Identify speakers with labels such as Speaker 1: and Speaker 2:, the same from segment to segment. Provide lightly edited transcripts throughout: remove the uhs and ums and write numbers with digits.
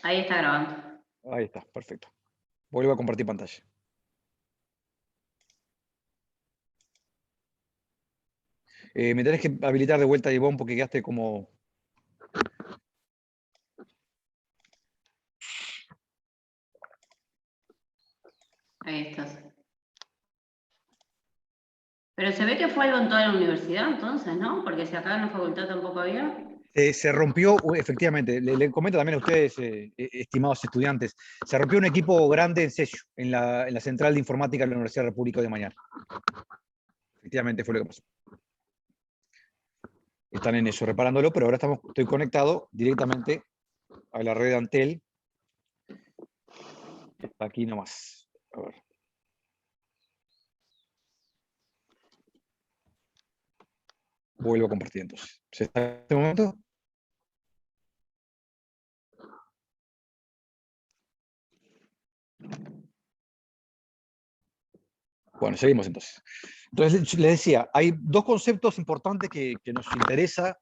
Speaker 1: Ahí está grabando.
Speaker 2: Ahí está, perfecto. Vuelvo a compartir pantalla. Me tenés que habilitar de vuelta, Ivonne, porque quedaste como...
Speaker 1: Ahí estás. Pero se ve que fue algo en toda la universidad entonces, ¿no? Porque si acá en la facultad tampoco había.
Speaker 2: Se rompió, efectivamente, le comento también a ustedes, estimados estudiantes, se rompió un equipo grande en Sello, en la Central de Informática de la Universidad República de Mañana. Efectivamente fue lo que pasó. Están en eso, reparándolo, pero ahora estoy conectado directamente a la red Antel. Está aquí nomás. A ver. Vuelvo a compartir entonces. ¿Se está en este momento? Bueno, seguimos entonces. Entonces, les decía, hay dos conceptos importantes que nos interesa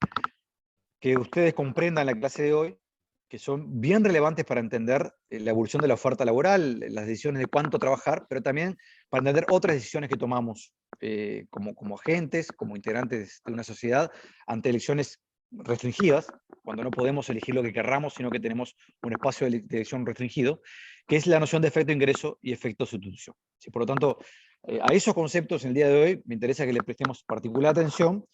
Speaker 2: que ustedes comprendan en la clase de hoy, que son bien relevantes para entender la evolución de la oferta laboral, las decisiones de cuánto trabajar, pero también para entender otras decisiones que tomamos como agentes, como integrantes de una sociedad, ante elecciones restringidas, cuando no podemos elegir lo que querramos, sino que tenemos un espacio de elección restringido, que es la noción de efecto ingreso y efecto sustitución. ¿Sí? Por lo tanto, a esos conceptos en el día de hoy me interesa que le prestemos particular atención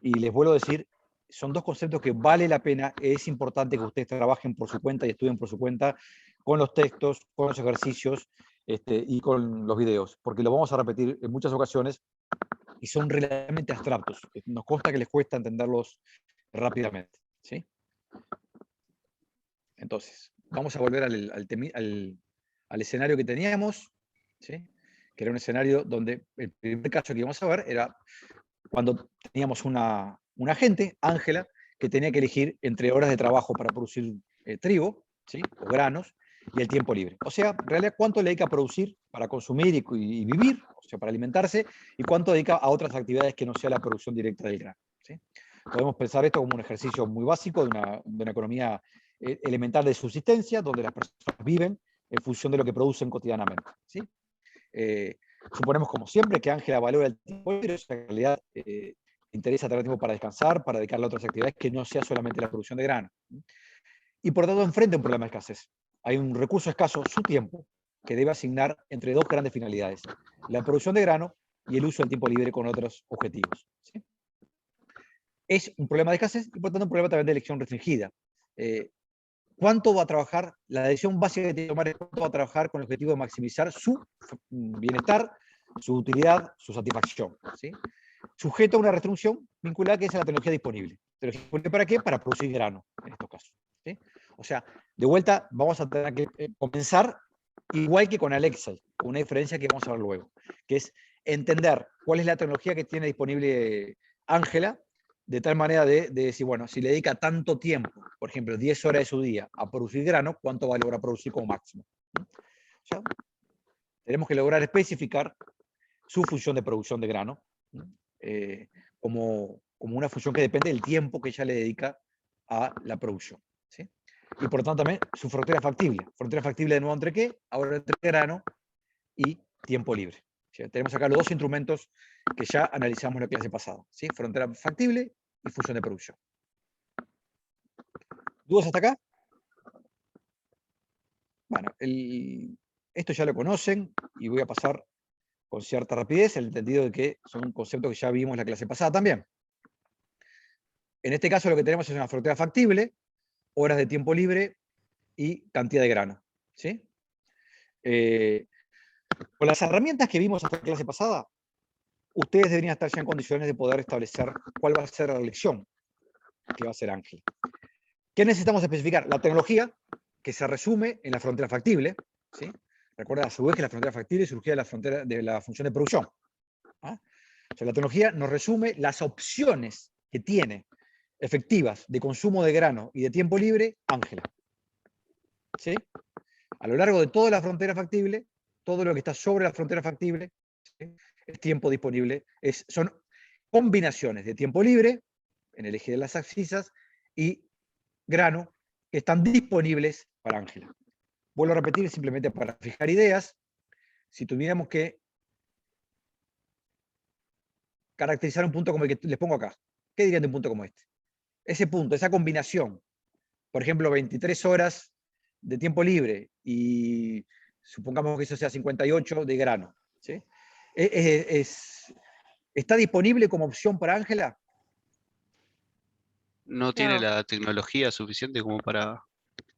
Speaker 2: y les vuelvo a decir, son dos conceptos que vale la pena, es importante que ustedes trabajen por su cuenta y estudien por su cuenta con los textos, con los ejercicios y con los videos, porque lo vamos a repetir en muchas ocasiones y son realmente abstractos. Nos consta que les cuesta entenderlos rápidamente. ¿Sí? Entonces, vamos a volver al escenario que teníamos, ¿sí? Que era un escenario donde el primer caso que íbamos a ver era cuando teníamos una agente, Ángela, que tenía que elegir entre horas de trabajo para producir trigo, ¿sí? O granos, y el tiempo libre. O sea, en realidad, cuánto le dedica a producir para consumir y vivir, o sea, para alimentarse, y cuánto dedica a otras actividades que no sea la producción directa del grano. ¿Sí? Podemos pensar esto como un ejercicio muy básico de una economía elemental de subsistencia, donde las personas viven en función de lo que producen cotidianamente. ¿Sí? Suponemos, como siempre, que Ángela valora el tiempo libre, en realidad interesa tener tiempo para descansar, para dedicarle a otras actividades que no sea solamente la producción de grano. Y por tanto, enfrenta un problema de escasez. Hay un recurso escaso, su tiempo, que debe asignar entre dos grandes finalidades: la producción de grano y el uso del tiempo libre con otros objetivos. ¿Sí? Es un problema de escasez y por tanto un problema también de elección restringida. ¿Cuánto va a trabajar? La decisión básica que tiene que tomar es cuánto va a trabajar con el objetivo de maximizar su bienestar, su utilidad, su satisfacción. ¿Sí? Sujeto a una restricción vinculada que es a la tecnología disponible. ¿Tecnología disponible para qué? Para producir grano, en estos casos. ¿Sí? O sea, de vuelta vamos a tener que comenzar igual que con Alexa, con una diferencia que vamos a ver luego, que es entender cuál es la tecnología que tiene disponible Ángela, de tal manera de decir, bueno, si le dedica tanto tiempo, por ejemplo, 10 horas de su día a producir grano, ¿cuánto va a lograr producir como máximo? O sea, tenemos que lograr especificar su función de producción de grano como una función que depende del tiempo que ella le dedica a la producción. ¿Sí? Y por lo tanto también su frontera factible. Frontera factible de nuevo entre qué? Ahora entre grano y tiempo libre. ¿Sí? Tenemos acá los dos instrumentos que ya analizamos en la clase pasada. ¿Sí? Frontera factible y función de producción. ¿Dudas hasta acá? Bueno, esto ya lo conocen y voy a pasar con cierta rapidez, el entendido de que son conceptos que ya vimos en la clase pasada también. En este caso lo que tenemos es una frontera factible, horas de tiempo libre y cantidad de grano. ¿Sí? Con las herramientas que vimos hasta la clase pasada, ustedes deberían estar ya en condiciones de poder establecer cuál va a ser la elección que va a hacer Ángel. ¿Qué necesitamos especificar? La tecnología, que se resume en la frontera factible. ¿Sí? Recuerda a su vez que la frontera factible surgía de la función de producción. ¿Ah? O sea, la tecnología nos resume las opciones que tiene efectivas de consumo de grano y de tiempo libre Ángela. ¿Sí? A lo largo de toda la frontera factible, todo lo que está sobre la frontera factible, ¿sí? Es tiempo disponible, son combinaciones de tiempo libre, en el eje de las abscisas, y grano, que están disponibles para Ángela. Vuelvo a repetir simplemente para fijar ideas. Si tuviéramos que caracterizar un punto como el que les pongo acá, ¿qué dirían de un punto como este? Ese punto, esa combinación, por ejemplo, 23 horas de tiempo libre y supongamos que eso sea 58 de grano, ¿sí? ¿Está disponible como opción para Ángela?
Speaker 3: No tiene
Speaker 1: No.
Speaker 3: la tecnología suficiente como para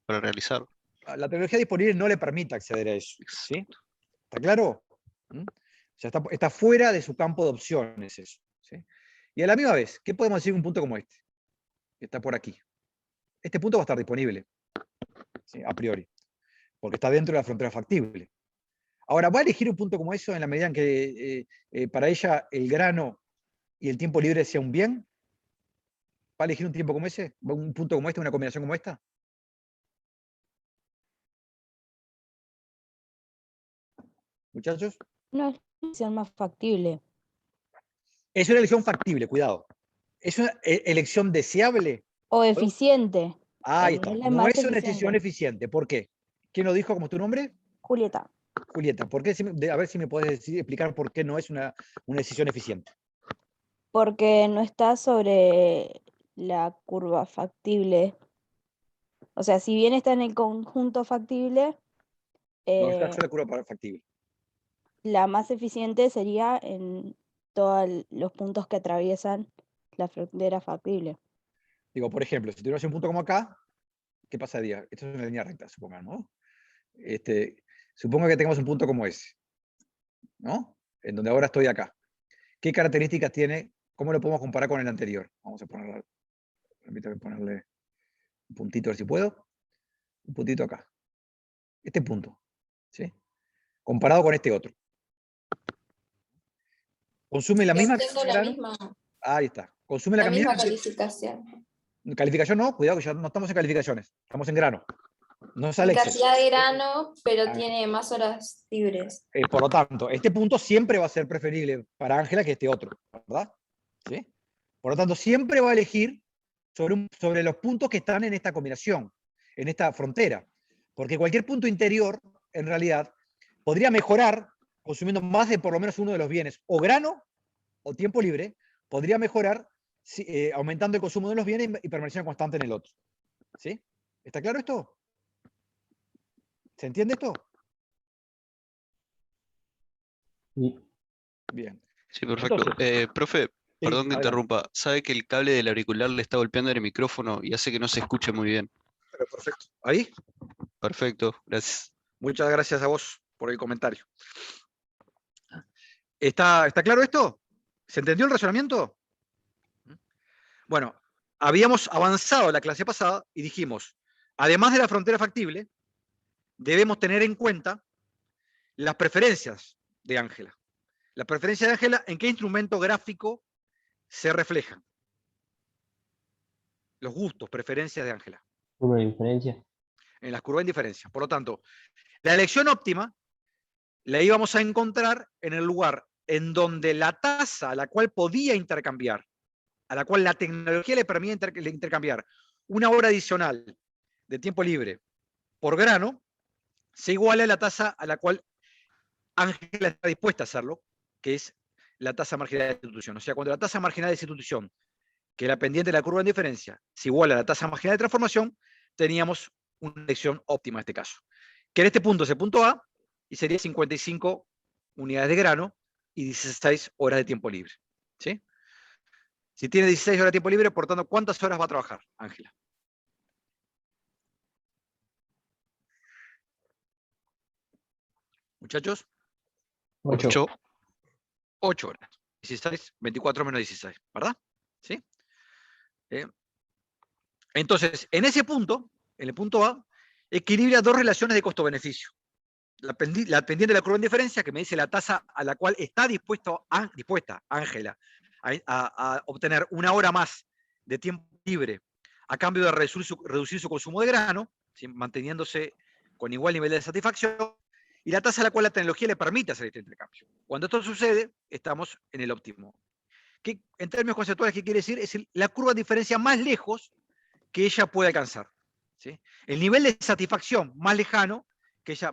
Speaker 3: realizarlo.
Speaker 2: La tecnología disponible no le permite acceder a eso, ¿sí? ¿Está claro? ¿Mm? O sea, está fuera de su campo de opciones eso, ¿sí? Y a la misma vez, ¿qué podemos decir de un punto como este? Que está por aquí. Este punto va a estar disponible, ¿sí? A priori, porque está dentro de la frontera factible. Ahora, ¿va a elegir un punto como eso en la medida en que para ella el grano y el tiempo libre sea un bien? ¿Va a elegir un tiempo como ese? ¿Un punto como este, una combinación como esta? Muchachos.
Speaker 4: No es la elección más factible.
Speaker 2: Es una elección factible, cuidado. ¿Es una elección deseable?
Speaker 4: O eficiente.
Speaker 2: Ahí
Speaker 4: Es
Speaker 2: está.
Speaker 4: la
Speaker 2: No
Speaker 4: más
Speaker 2: es una decisión
Speaker 4: eficiente.
Speaker 2: eficiente. ¿Por qué? ¿Quién lo dijo como tu nombre?
Speaker 4: Julieta.
Speaker 2: Julieta. ¿Por qué? A ver si me puedes explicar por qué no es una decisión eficiente.
Speaker 4: Porque no está sobre la curva factible. O sea, si bien está en el conjunto factible,
Speaker 2: No está sobre la curva factible.
Speaker 4: la más eficiente sería en todos los puntos que atraviesan la frontera factible.
Speaker 2: Digo, por ejemplo, si tuviéramos un punto como acá, ¿qué pasaría? Esto es una línea recta, supongamos, ¿no? Supongo que tengamos un punto como ese, ¿no? En donde ahora estoy acá. ¿Qué características tiene? ¿Cómo lo podemos comparar con el anterior? Vamos a ponerle, permítame ponerle un puntito a ver si puedo. Un puntito acá. Este punto, ¿sí? Comparado con este otro. ¿Consume la
Speaker 5: Yo
Speaker 2: misma
Speaker 5: tengo
Speaker 2: cantidad
Speaker 5: la
Speaker 2: de grano?
Speaker 5: misma,
Speaker 2: Ahí está. ¿Consume la
Speaker 5: la
Speaker 2: misma
Speaker 5: misma
Speaker 2: cantidad?
Speaker 5: calificación.
Speaker 2: Calificación no, cuidado que ya no estamos en calificaciones, estamos en grano. No es
Speaker 5: En
Speaker 2: Alexis.
Speaker 5: cantidad de grano, pero
Speaker 2: Ah.
Speaker 5: tiene más horas libres.
Speaker 2: Por lo tanto, este punto siempre va a ser preferible para Ángela que este otro, ¿verdad? ¿Sí? Por lo tanto, siempre va a elegir sobre los puntos que están en esta combinación, en esta frontera. Porque cualquier punto interior, en realidad, podría mejorar consumiendo más de por lo menos uno de los bienes, o grano o tiempo libre, podría mejorar aumentando el consumo de los bienes y permaneciendo constante en el otro. ¿Sí? ¿Está claro esto? ¿Se entiende esto?
Speaker 6: Sí.
Speaker 2: Bien.
Speaker 3: Sí, perfecto.
Speaker 2: Entonces,
Speaker 3: Profe, perdón que
Speaker 2: adelante.
Speaker 3: interrumpa. ¿Sabe que el cable del auricular le está golpeando en el micrófono y hace que no se escuche muy bien?
Speaker 2: Perfecto. ¿Ahí?
Speaker 3: Perfecto, gracias.
Speaker 2: Muchas gracias a vos por el comentario. ¿Está claro esto? ¿Se entendió el razonamiento? Bueno, habíamos avanzado la clase pasada y dijimos, además de la frontera factible, debemos tener en cuenta las preferencias de Ángela. Las preferencias de Ángela, ¿en qué instrumento gráfico se reflejan? Los gustos, preferencias de Ángela.
Speaker 6: Curva de diferencia.
Speaker 2: En las curvas de indiferencia. Por lo tanto, la elección óptima la íbamos a encontrar en el lugar en donde la tasa a la cual podía intercambiar, a la cual la tecnología le permite intercambiar una hora adicional de tiempo libre por grano, se iguala a la tasa a la cual Ángela está dispuesta a hacerlo, que es la tasa marginal de sustitución. O sea, cuando la tasa marginal de sustitución, que era pendiente de la curva de diferencia, se iguala a la tasa marginal de transformación, teníamos una elección óptima en este caso. Que en este punto es el punto A, y sería 55 unidades de grano y 16 horas de tiempo libre. ¿Sí? Si tiene 16 horas de tiempo libre, por tanto, ¿cuántas horas va a trabajar, Ángela? Muchachos,
Speaker 6: 8.
Speaker 2: 8 horas. 16, 24 menos 16, ¿verdad? ¿Sí? Entonces, en ese punto, en el punto A, equilibra dos relaciones de costo-beneficio. La pendiente de la curva de diferencia, que me dice la tasa a la cual está dispuesta Ángela a obtener una hora más de tiempo libre a cambio de reducir su consumo de grano, ¿sí? Manteniéndose con igual nivel de satisfacción, y la tasa a la cual la tecnología le permite hacer este intercambio. Cuando esto sucede, estamos en el óptimo. ¿Qué, en términos conceptuales, qué quiere decir? Es la curva de diferencia más lejos que ella puede alcanzar. ¿sí? El nivel de satisfacción más lejano,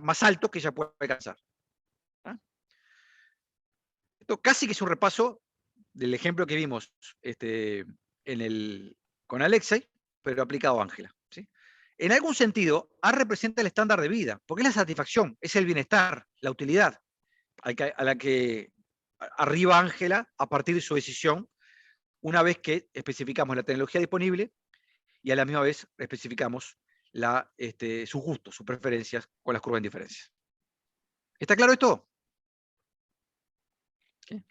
Speaker 2: más alto que ella puede alcanzar. ¿Ah? Esto casi que es un repaso del ejemplo que vimos con Alexei, pero aplicado a Ángela. ¿Sí? En algún sentido, A representa el estándar de vida, porque es la satisfacción, es el bienestar, la utilidad, a la que arriba Ángela a partir de su decisión, una vez que especificamos la tecnología disponible y a la misma vez especificamos sus gustos, sus preferencias con las curvas de diferencia. ¿Está claro esto? ¿Sí?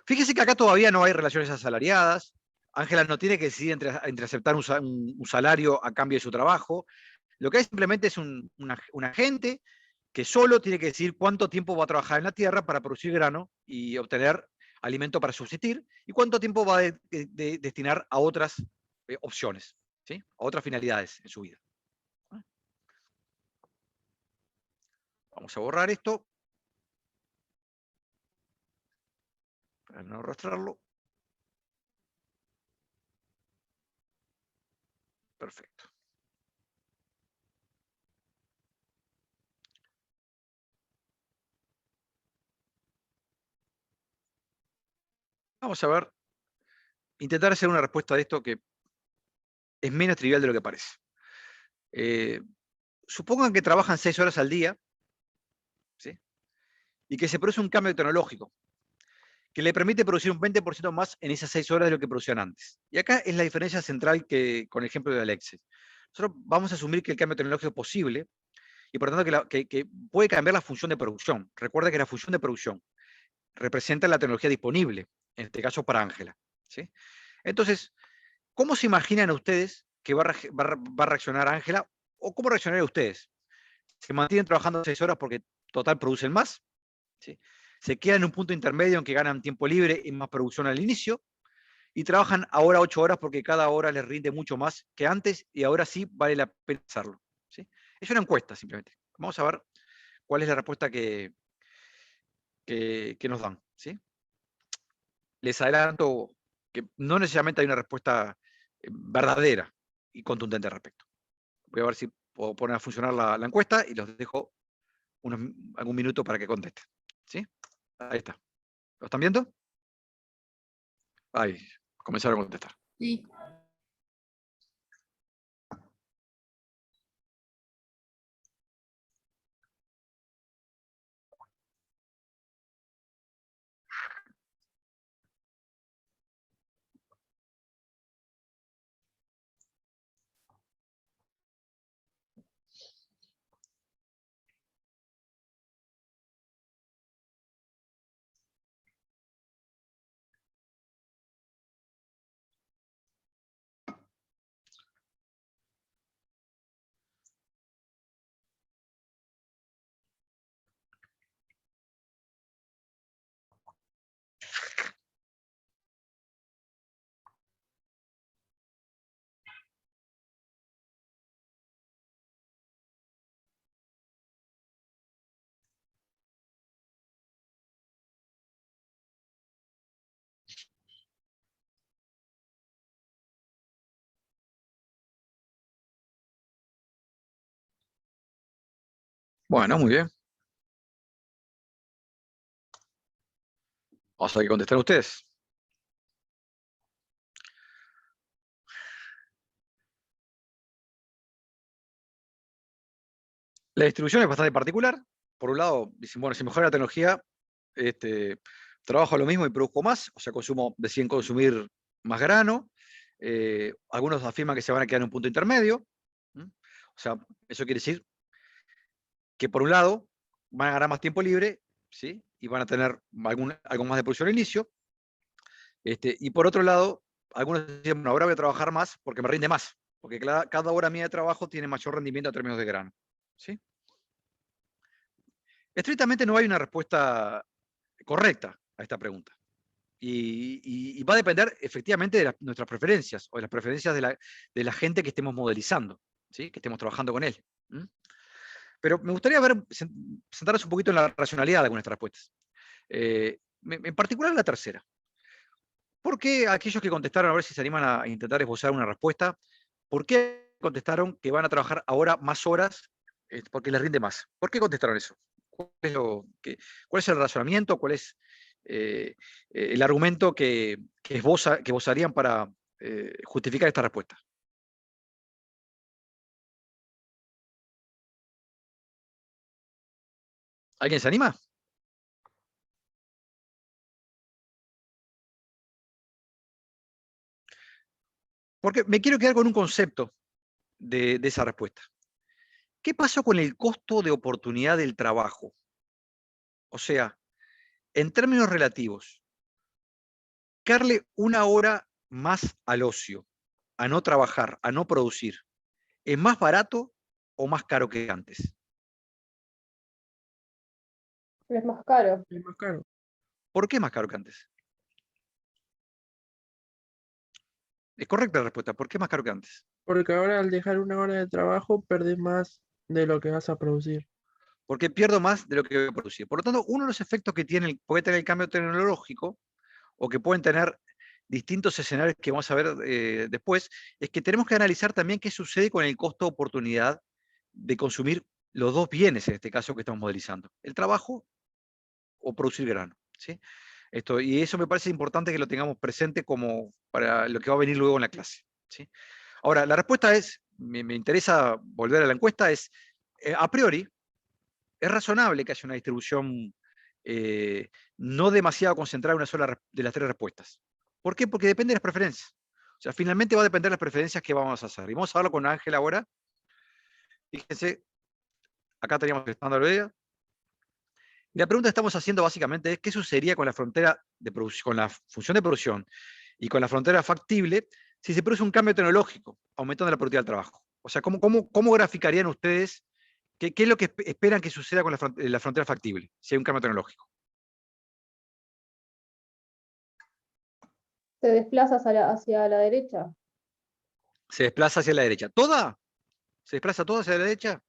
Speaker 2: Fíjese que acá todavía no hay relaciones asalariadas. Ángela no tiene que decidir entre aceptar un salario a cambio de su trabajo. Lo que hay simplemente es un agente que solo tiene que decir cuánto tiempo va a trabajar en la tierra para producir grano y obtener alimento para subsistir, y cuánto tiempo va a destinar a otras opciones, ¿sí? A otras finalidades en su vida. Vamos a borrar esto para no arrastrarlo. Perfecto. Vamos a ver, intentar hacer una respuesta de esto que es menos trivial de lo que parece. Supongan que trabajan 6 horas al día, ¿sí? Y que se produce un cambio tecnológico que le permite producir un 20% más en esas 6 horas de lo que producían antes. Y acá es la diferencia central con el ejemplo de Alexei. Nosotros vamos a asumir que el cambio tecnológico es posible y por lo tanto que puede cambiar la función de producción. Recuerda que la función de producción representa la tecnología disponible, en este caso para Ángela, ¿sí? Entonces, ¿cómo se imaginan ustedes que va a reaccionar Ángela? ¿O cómo reaccionarían ustedes? ¿Se mantienen trabajando 6 horas porque total producen más? ¿Sí? ¿Se quedan en un punto intermedio en que ganan tiempo libre y más producción al inicio? ¿Y trabajan ahora 8 horas porque cada hora les rinde mucho más que antes y ahora sí vale la pena hacerlo? ¿Sí? Es una encuesta simplemente. Vamos a ver cuál es la respuesta que nos dan. ¿Sí? Les adelanto que no necesariamente hay una respuesta verdadera y contundente al respecto. Voy a ver si puedo poner a funcionar la encuesta y los dejo algún minuto para que contesten. ¿Sí? Ahí está. ¿Lo están viendo? Ahí, comenzaron a contestar.
Speaker 5: Sí.
Speaker 2: Bueno, muy bien. Vamos a ver qué contestar ustedes. La distribución es bastante particular. Por un lado, dicen, bueno, si mejora la tecnología, trabajo lo mismo y produzco más, o sea, deciden consumir más grano. Algunos afirman que se van a quedar en un punto intermedio. O sea, eso quiere decir que por un lado van a ganar más tiempo libre, ¿sí? Y van a tener algo más de producción al inicio. Y por otro lado, algunos dicen, bueno, ahora voy a trabajar más porque me rinde más, porque cada hora mía de trabajo tiene mayor rendimiento en términos de grano. ¿Sí? Estrictamente no hay una respuesta correcta a esta pregunta. Y va a depender efectivamente de nuestras preferencias o de las preferencias de la gente que estemos modelizando, ¿sí? Que estemos trabajando con él. Pero me gustaría sentarnos un poquito en la racionalidad de algunas de estas respuestas. En particular la tercera. ¿Por qué aquellos que contestaron, a ver si se animan a intentar esbozar una respuesta, por qué contestaron que van a trabajar ahora más horas porque les rinde más. ¿Por qué contestaron eso? ¿Cuál es el razonamiento? ¿Cuál es el argumento que esbozarían para justificar esta respuesta? ¿Alguien se anima? Porque me quiero quedar con un concepto de esa respuesta. ¿Qué pasó con el costo de oportunidad del trabajo? O sea, en términos relativos, darle una hora más al ocio, a no trabajar, a no producir, ¿es más barato o más caro que antes?
Speaker 5: Es más caro.
Speaker 7: Es más caro.
Speaker 2: ¿Por qué es más caro que antes? Es correcta la respuesta. ¿Por qué es más caro que antes?
Speaker 7: Porque ahora al dejar una hora de trabajo, perdés más de lo que vas a producir.
Speaker 2: Porque pierdo más de lo que voy a producir. Por lo tanto, uno de los efectos que puede tener el cambio tecnológico, o que pueden tener distintos escenarios que vamos a ver después, es que tenemos que analizar también qué sucede con el costo de oportunidad de consumir los dos bienes, en este caso que estamos modelizando, el trabajo o producir grano. ¿Sí? Y eso me parece importante que lo tengamos presente como para lo que va a venir luego en la clase. ¿Sí? Ahora, la respuesta es, me interesa volver a la encuesta, es a priori, es razonable que haya una distribución no demasiado concentrada en una sola de las tres respuestas. ¿Por qué? Porque depende de las preferencias. O sea, finalmente va a depender de las preferencias que vamos a hacer. Y vamos a hablar con Ángel ahora. Fíjense, acá teníamos el estándar de ella. La pregunta que estamos haciendo básicamente es qué sucedería con la frontera de producción, con la función de producción y con la frontera factible si se produce un cambio tecnológico, aumentando la productividad del trabajo. O sea, ¿cómo graficarían ustedes qué es lo que esperan que suceda con la frontera factible si hay un cambio tecnológico?
Speaker 5: ¿Te desplazas hacia la derecha?
Speaker 2: Se desplaza hacia la derecha. ¿Toda? ¿Se desplaza toda hacia la derecha?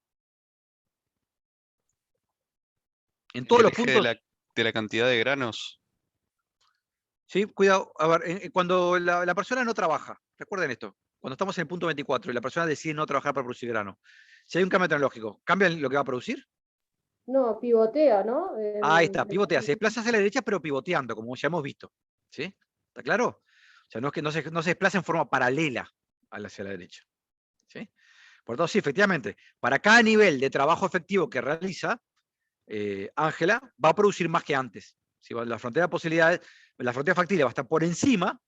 Speaker 2: En todos
Speaker 3: El
Speaker 2: los
Speaker 3: eje
Speaker 2: puntos.
Speaker 3: de la cantidad de granos.
Speaker 2: Sí, cuidado. A ver, cuando la persona no trabaja, recuerden esto, cuando estamos en el punto 24 y la persona decide no trabajar para producir grano, si hay un cambio tecnológico, ¿cambia lo que va a producir?
Speaker 5: No, pivotea, ¿no?
Speaker 2: Ahí está, pivotea. Se desplaza hacia la derecha, pero pivoteando, como ya hemos visto. ¿Sí? ¿Está claro? O sea, no es que no se desplaza en forma paralela hacia la derecha. ¿Sí? Por lo tanto, sí, efectivamente, para cada nivel de trabajo efectivo que realiza, Ángela va a producir más que antes. ¿Sí? La frontera de posibilidades, la frontera factible va a estar por encima,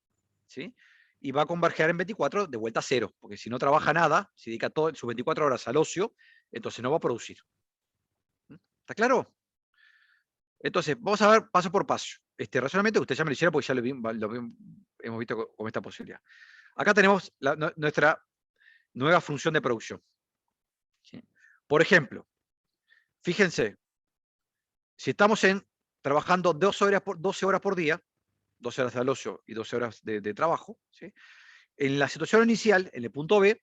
Speaker 2: ¿sí? Y va a converger en 24 de vuelta a cero, porque si no trabaja nada, si dedica sus 24 horas al ocio, entonces no va a producir. ¿Está claro? Entonces, vamos a ver paso por paso. Este razonamiento que usted ya me lo hicieron porque ya hemos visto con esta posibilidad. Acá tenemos nuestra nueva función de producción. ¿Sí? Por ejemplo, fíjense, si estamos trabajando 12 horas por día, 12 horas al ocio y 12 horas de trabajo, ¿sí? En la situación inicial, en el punto B,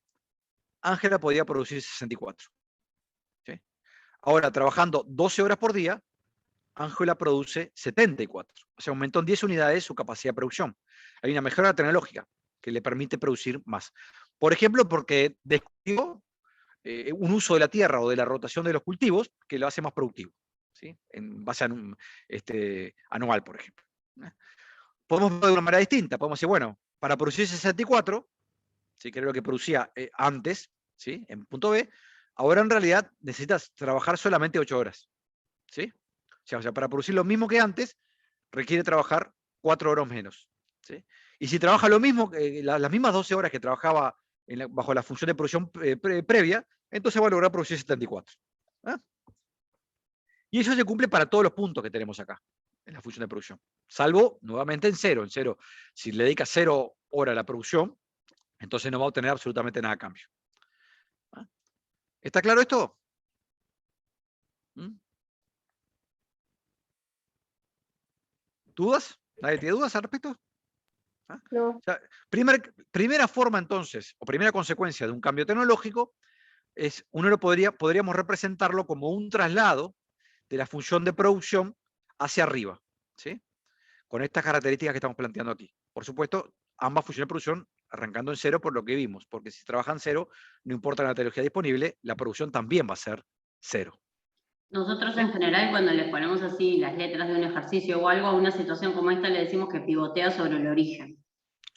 Speaker 2: Ángela podía producir 64. ¿Sí? Ahora, trabajando 12 horas por día, Ángela produce 74. O sea, aumentó en 10 unidades su capacidad de producción. Hay una mejora tecnológica que le permite producir más. Por ejemplo, porque descubrió un uso de la tierra o de la rotación de los cultivos que lo hace más productivo, ¿sí? En base a anual, por ejemplo. Podemos verlo de una manera distinta. Podemos decir, bueno, para producir 64, ¿sí? Que era lo que producía antes, ¿sí? En punto B, ahora en realidad necesitas trabajar solamente 8 horas. ¿Sí? O sea, para producir lo mismo que antes, requiere trabajar 4 horas menos. ¿Sí? Y si trabaja lo mismo, las mismas 12 horas que trabajaba bajo la función de producción previa, entonces va a lograr producir 74. ¿Ah? Y eso se cumple para todos los puntos que tenemos acá, en la función de producción. Salvo, nuevamente, en cero. En cero, si le dedica 0 horas a la producción, entonces no va a obtener absolutamente nada a cambio. ¿Ah? ¿Está claro esto? ¿Mm? ¿Dudas? ¿Nadie tiene dudas al respecto? ¿Ah?
Speaker 5: No.
Speaker 2: O sea, primera forma entonces, o primera consecuencia de un cambio tecnológico, es podríamos representarlo como un traslado de la función de producción hacia arriba, ¿sí? Con estas características que estamos planteando aquí. Por supuesto, ambas funciones de producción arrancando en cero por lo que vimos, porque si trabajan cero, no importa la tecnología disponible, la producción también va a ser cero.
Speaker 1: Nosotros en general cuando le ponemos así las letras de un ejercicio o algo a una situación como esta le decimos que pivotea sobre el origen.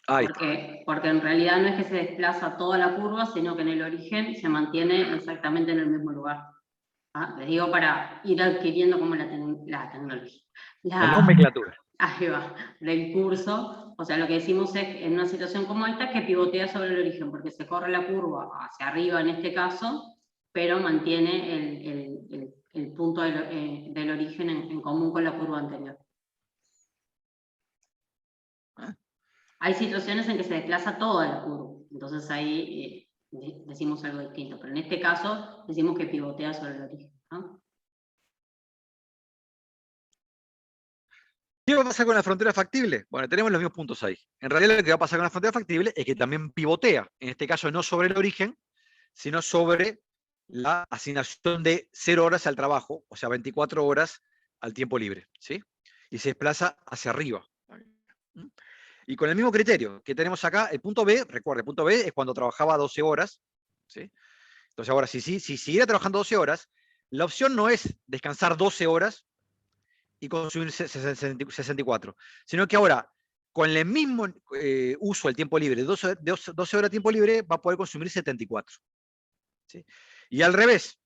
Speaker 2: Ahí está.
Speaker 1: Porque en realidad no es que se desplaza toda la curva, sino que en el origen se mantiene exactamente en el mismo lugar. ¿Ah? Les digo para ir adquiriendo como la tecnología.
Speaker 2: La nomenclatura.
Speaker 1: Ahí va, del curso. O sea, lo que decimos es en una situación como esta que pivotea sobre el origen, porque se corre la curva hacia arriba en este caso, pero mantiene el punto del origen en común con la curva anterior. Hay situaciones en que se desplaza toda la curva, entonces ahí decimos algo distinto, pero en este caso decimos que pivotea sobre el origen, ¿no?
Speaker 2: ¿Qué va a pasar con la frontera factible? Bueno, tenemos los mismos puntos ahí. En realidad lo que va a pasar con la frontera factible es que también pivotea, en este caso no sobre el origen, sino sobre la asignación de 0 horas al trabajo, o sea, 24 horas al tiempo libre, ¿sí? Y se desplaza hacia arriba. Y con el mismo criterio que tenemos acá, el punto B, recuerde, el punto B es cuando trabajaba 12 horas, ¿sí? Entonces ahora, si siguiera trabajando 12 horas, la opción no es descansar 12 horas y consumir 64, sino que ahora, con el mismo uso del tiempo libre, 12 horas de tiempo libre, va a poder consumir 74. ¿Sí? Y al revés,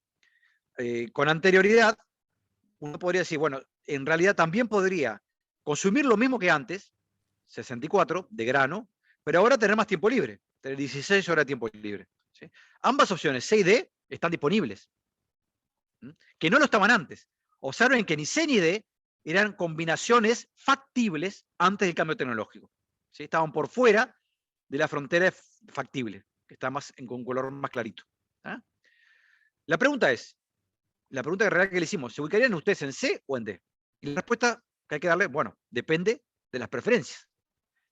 Speaker 2: con anterioridad, uno podría decir, bueno, en realidad también podría consumir lo mismo que antes, 64 de grano, pero ahora tener más tiempo libre, tener 16 horas de tiempo libre. ¿Sí? Ambas opciones, C y D, están disponibles, que no lo estaban antes. Observen que ni C ni D eran combinaciones factibles antes del cambio tecnológico. ¿Sí? Estaban por fuera de la frontera factible, que está más con color más clarito. ¿Ah? La pregunta real que le hicimos, ¿se ubicarían ustedes en C o en D? Y la respuesta que hay que darle, bueno, depende de las preferencias.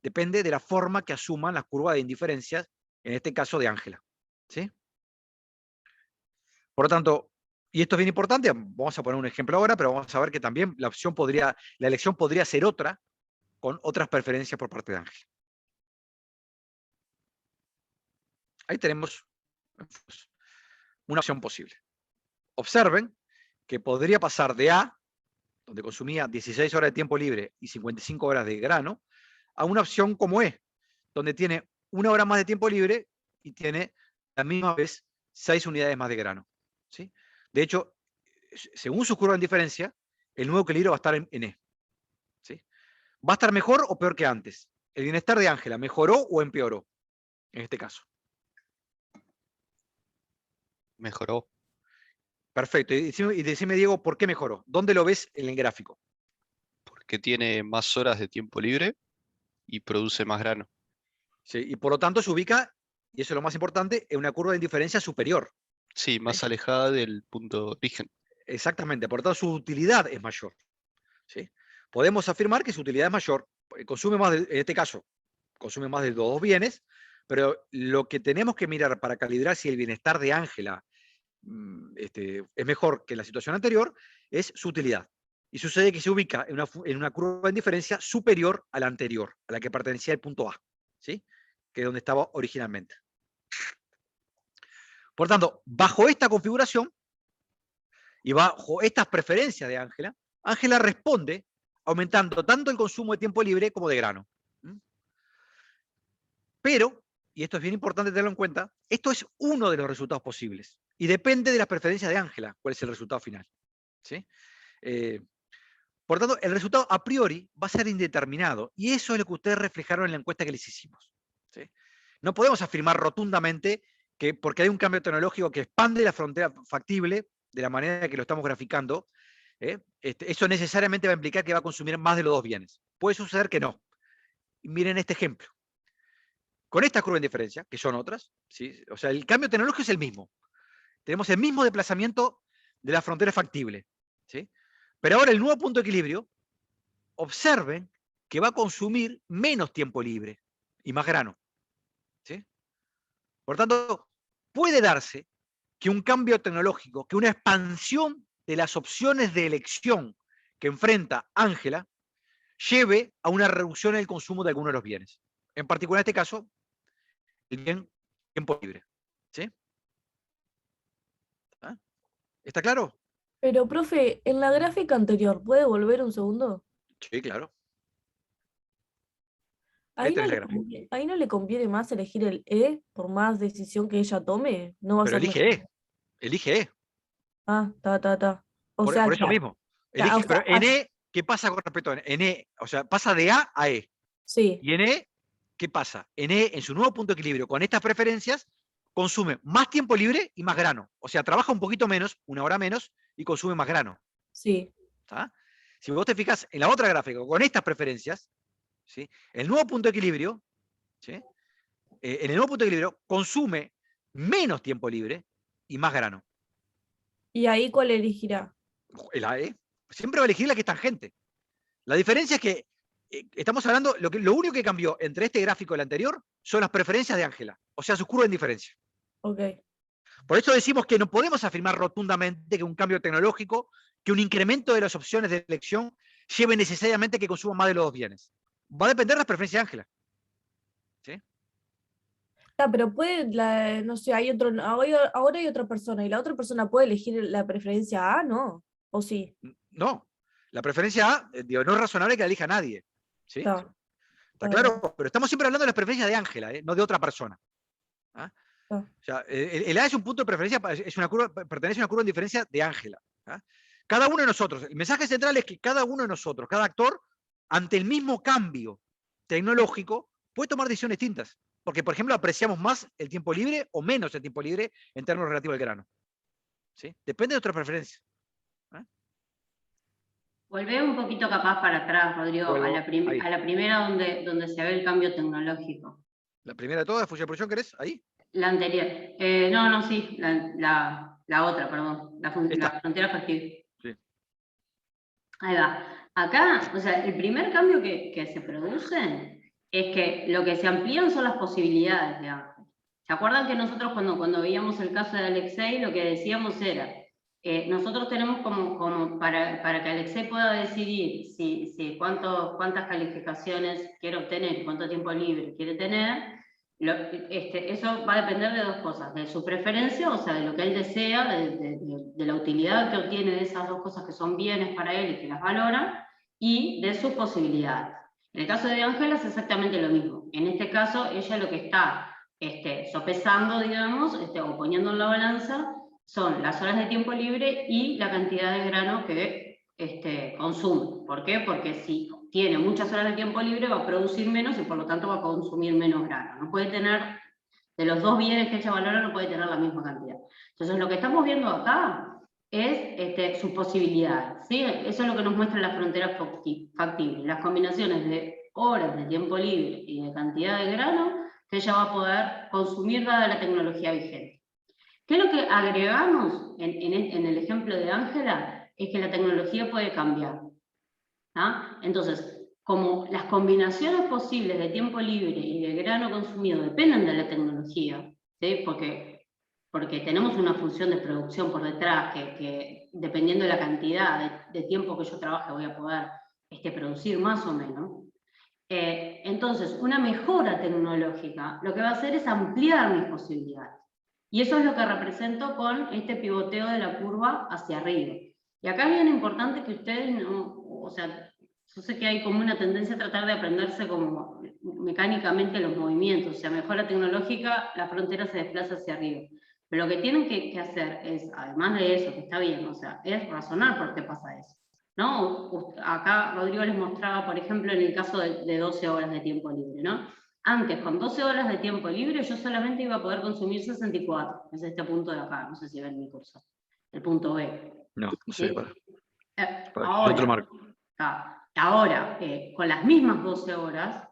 Speaker 2: Depende de la forma que asuman las curvas de indiferencias, en este caso de Ángela. ¿Sí? Por lo tanto, y esto es bien importante, vamos a poner un ejemplo ahora, pero vamos a ver que también la elección podría ser otra, con otras preferencias por parte de Ángela. Ahí tenemos una opción posible. Observen que podría pasar de A, donde consumía 16 horas de tiempo libre y 55 horas de grano, a una opción como E, donde tiene 1 hora más de tiempo libre y tiene a la misma vez 6 unidades más de grano. ¿Sí? De hecho, según su curva de diferencia, el nuevo equilibrio va a estar en E. ¿Sí? ¿Va a estar mejor o peor que antes? ¿El bienestar de Ángela mejoró o empeoró? En este caso.
Speaker 3: Mejoró.
Speaker 2: Perfecto. Y decime, Diego, ¿por qué mejoró? ¿Dónde lo ves en el gráfico?
Speaker 3: Porque tiene más horas de tiempo libre y produce más grano.
Speaker 2: ¿Sí? Y por lo tanto se ubica, y eso es lo más importante, en una curva de indiferencia superior.
Speaker 3: Sí, más alejada del punto de origen.
Speaker 2: Exactamente, por lo tanto su utilidad es mayor. ¿Sí? Podemos afirmar que su utilidad es mayor, consume más, en este caso, consume más de 2 bienes, pero lo que tenemos que mirar para calibrar si el bienestar de Ángela es mejor que la situación anterior es su utilidad. Y sucede que se ubica en una curva de diferencia superior a la anterior, a la que pertenecía el punto A, ¿sí? Que es donde estaba originalmente. Por tanto, bajo esta configuración y bajo estas preferencias de Ángela, Ángela responde aumentando tanto el consumo de tiempo libre como de grano. Pero, y esto es bien importante tenerlo en cuenta, esto es uno de los resultados posibles. Y depende de las preferencias de Ángela, cuál es el resultado final. ¿Sí? Por tanto, el resultado a priori va a ser indeterminado. Y eso es lo que ustedes reflejaron en la encuesta que les hicimos. ¿Sí? No podemos afirmar rotundamente que porque hay un cambio tecnológico que expande la frontera factible, de la manera que lo estamos graficando, eso necesariamente va a implicar que va a consumir más de los 2 bienes. Puede suceder que no. Y miren este ejemplo. Con esta curva de diferencia, que son otras, ¿sí? O sea, el cambio tecnológico es el mismo. Tenemos el mismo desplazamiento de la frontera factible. ¿Sí? Pero ahora el nuevo punto de equilibrio, observen que va a consumir menos tiempo libre y más grano. ¿Sí? Por tanto, puede darse que un cambio tecnológico, que una expansión de las opciones de elección que enfrenta Ángela, lleve a una reducción en el consumo de algunos de los bienes. En particular, en este caso, bien tiempo libre. ¿Sí? ¿Ah? ¿Está claro?
Speaker 8: Pero, profe, en la gráfica anterior, ¿puede volver un segundo?
Speaker 2: Sí, claro. Ahí
Speaker 8: Ahí no
Speaker 2: tenés la
Speaker 8: le
Speaker 2: gráfica.
Speaker 8: ahí no le conviene más elegir el E por más decisión que ella tome. No va a
Speaker 2: Pero
Speaker 8: ser
Speaker 2: elige
Speaker 8: mejor.
Speaker 2: E. Elige E.
Speaker 8: Ah, ta. O
Speaker 2: Por,
Speaker 8: sea,
Speaker 2: por eso mismo. Elige,
Speaker 8: o sea,
Speaker 2: pero en E, ¿qué pasa con respecto a en E? O sea, pasa de A a E.
Speaker 8: sí,
Speaker 2: Y en E, ¿qué pasa? En E, en su nuevo punto de equilibrio, con estas preferencias, consume más tiempo libre y más grano. O sea, trabaja un poquito menos, 1 hora menos, y consume más grano.
Speaker 8: sí.
Speaker 2: ¿Tá? Si vos te fijas en la otra gráfica, con estas preferencias, ¿sí? El nuevo punto de equilibrio, ¿sí? En el nuevo punto de equilibrio, consume menos tiempo libre y más grano.
Speaker 8: ¿Y ahí cuál elegirá?
Speaker 2: La E siempre va a elegir la que es tangente. La diferencia es que estamos hablando, lo único que cambió entre este gráfico y el anterior son las preferencias de Ángela, o sea, su curva de indiferencia.
Speaker 8: Ok.
Speaker 2: Por eso decimos que no podemos afirmar rotundamente que un cambio tecnológico, que un incremento de las opciones de elección lleve necesariamente a que consuma más de los dos bienes. Va a depender de las preferencias de Ángela. ¿Sí?
Speaker 8: Ah, pero puede, no sé, ahora hay otra persona y la otra persona puede elegir la preferencia A, ¿no? ¿O sí?
Speaker 2: No. La preferencia A, digo, no es razonable que la elija nadie. ¿Sí?
Speaker 8: Está.
Speaker 2: ¿Está claro? Pero estamos siempre hablando de las preferencias de Ángela, no de otra persona. ¿Ah?
Speaker 8: Ah.
Speaker 2: O sea, el A es un punto de preferencia, es una curva, pertenece a una curva de diferencia de Ángela. ¿Ah? Cada uno de nosotros, el mensaje central es que cada uno de nosotros, cada actor, ante el mismo cambio tecnológico, puede tomar decisiones distintas. Porque, por ejemplo, apreciamos más el tiempo libre o menos el tiempo libre en términos relativos al grano. ¿Sí? Depende de nuestra preferencia.
Speaker 1: Volvé un poquito capaz para atrás, Rodrigo, a la,
Speaker 2: Ahí.
Speaker 1: a la primera donde se ve el cambio tecnológico.
Speaker 2: La primera de todas, fusión de producción, ¿querés? Ahí.
Speaker 1: La anterior. No, sí, la otra, perdón. La frontera factible.
Speaker 2: Sí.
Speaker 1: Ahí va. Acá, o sea, el primer cambio que se produce es que lo que se amplían son las posibilidades de Ángel. ¿Se acuerdan que nosotros cuando veíamos el caso de Alexei, lo que decíamos era, nosotros tenemos como para que Alexei pueda decidir cuántas calificaciones quiere obtener, cuánto tiempo libre quiere tener, eso va a depender de dos cosas, de su preferencia, o sea, de lo que él desea, de la utilidad que obtiene de esas dos cosas que son bienes para él y que las valora, y de sus posibilidades. En el caso de Ángela es exactamente lo mismo. En este caso, ella lo que está sopesando, digamos, o poniendo en la balanza, son las horas de tiempo libre y la cantidad de grano que consume. ¿Por qué? Porque si tiene muchas horas de tiempo libre va a producir menos y por lo tanto va a consumir menos grano. No puede tener, de los dos bienes que ella valora, no puede tener la misma cantidad. Entonces lo que estamos viendo acá es su posibilidad, ¿sí? Eso es lo que nos muestra la frontera factible, las combinaciones de horas de tiempo libre y de cantidad de grano que ella va a poder consumir dada la tecnología vigente. ¿Qué es lo que agregamos en el ejemplo de Ángela? Es que la tecnología puede cambiar. ¿Ah? Entonces, como las combinaciones posibles de tiempo libre y de grano consumido dependen de la tecnología, ¿sí? porque tenemos una función de producción por detrás que dependiendo de la cantidad de tiempo que yo trabaje voy a poder producir más o menos. Entonces, una mejora tecnológica lo que va a hacer es ampliar mis posibilidades. Y eso es lo que represento con este pivoteo de la curva hacia arriba. Y acá es bien importante que ustedes no, o sea, yo sé que hay como una tendencia a tratar de aprenderse como mecánicamente los movimientos, o sea, mejora tecnológica, la frontera se desplaza hacia arriba. Pero lo que tienen que hacer es, además de eso, que está bien, o sea, es razonar por qué pasa eso. ¿No? Acá Rodrigo les mostraba, por ejemplo, en el caso de 12 horas de tiempo libre, ¿no? Antes, con 12 horas de tiempo libre, yo solamente iba a poder consumir 64, es este punto de acá, no sé si ven mi cursor, el punto B.
Speaker 2: No sé,
Speaker 1: Ahora, con las mismas 12 horas,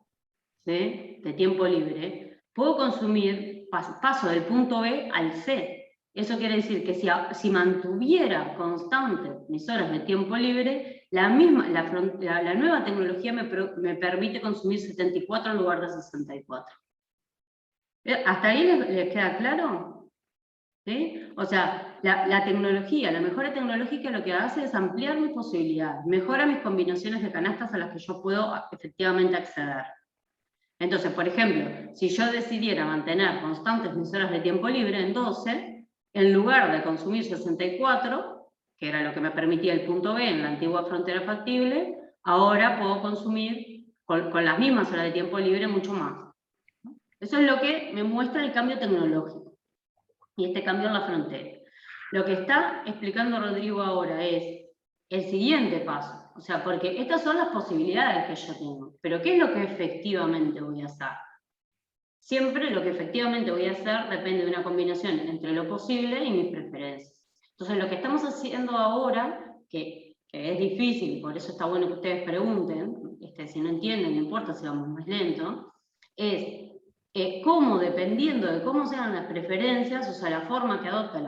Speaker 1: ¿sí?, de tiempo libre, puedo consumir, paso del punto B al C. Eso quiere decir que si mantuviera constante mis horas de tiempo libre, la nueva tecnología me permite consumir 74 en lugar de 64. ¿Hasta ahí les queda claro? ¿Sí? O sea, la tecnología, la mejora tecnológica lo que hace es ampliar mis posibilidades, mejora mis combinaciones de canastas a las que yo puedo efectivamente acceder. Entonces, por ejemplo, si yo decidiera mantener constantes mis horas de tiempo libre en 12, en lugar de consumir 64, que era lo que me permitía el punto B en la antigua frontera factible, ahora puedo consumir con las mismas horas de tiempo libre mucho más. Eso es lo que me muestra el cambio tecnológico y este cambio en la frontera. Lo que está explicando Rodrigo ahora es el siguiente paso. O sea, porque estas son las posibilidades que yo tengo. Pero ¿qué es lo que efectivamente voy a hacer? Siempre lo que efectivamente voy a hacer depende de una combinación entre lo posible y mis preferencias. Entonces, lo que estamos haciendo ahora, que es difícil, y por eso está bueno que ustedes pregunten, si no entienden, no importa si vamos más lento, es cómo, dependiendo de cómo sean las preferencias, o sea, la forma que adopta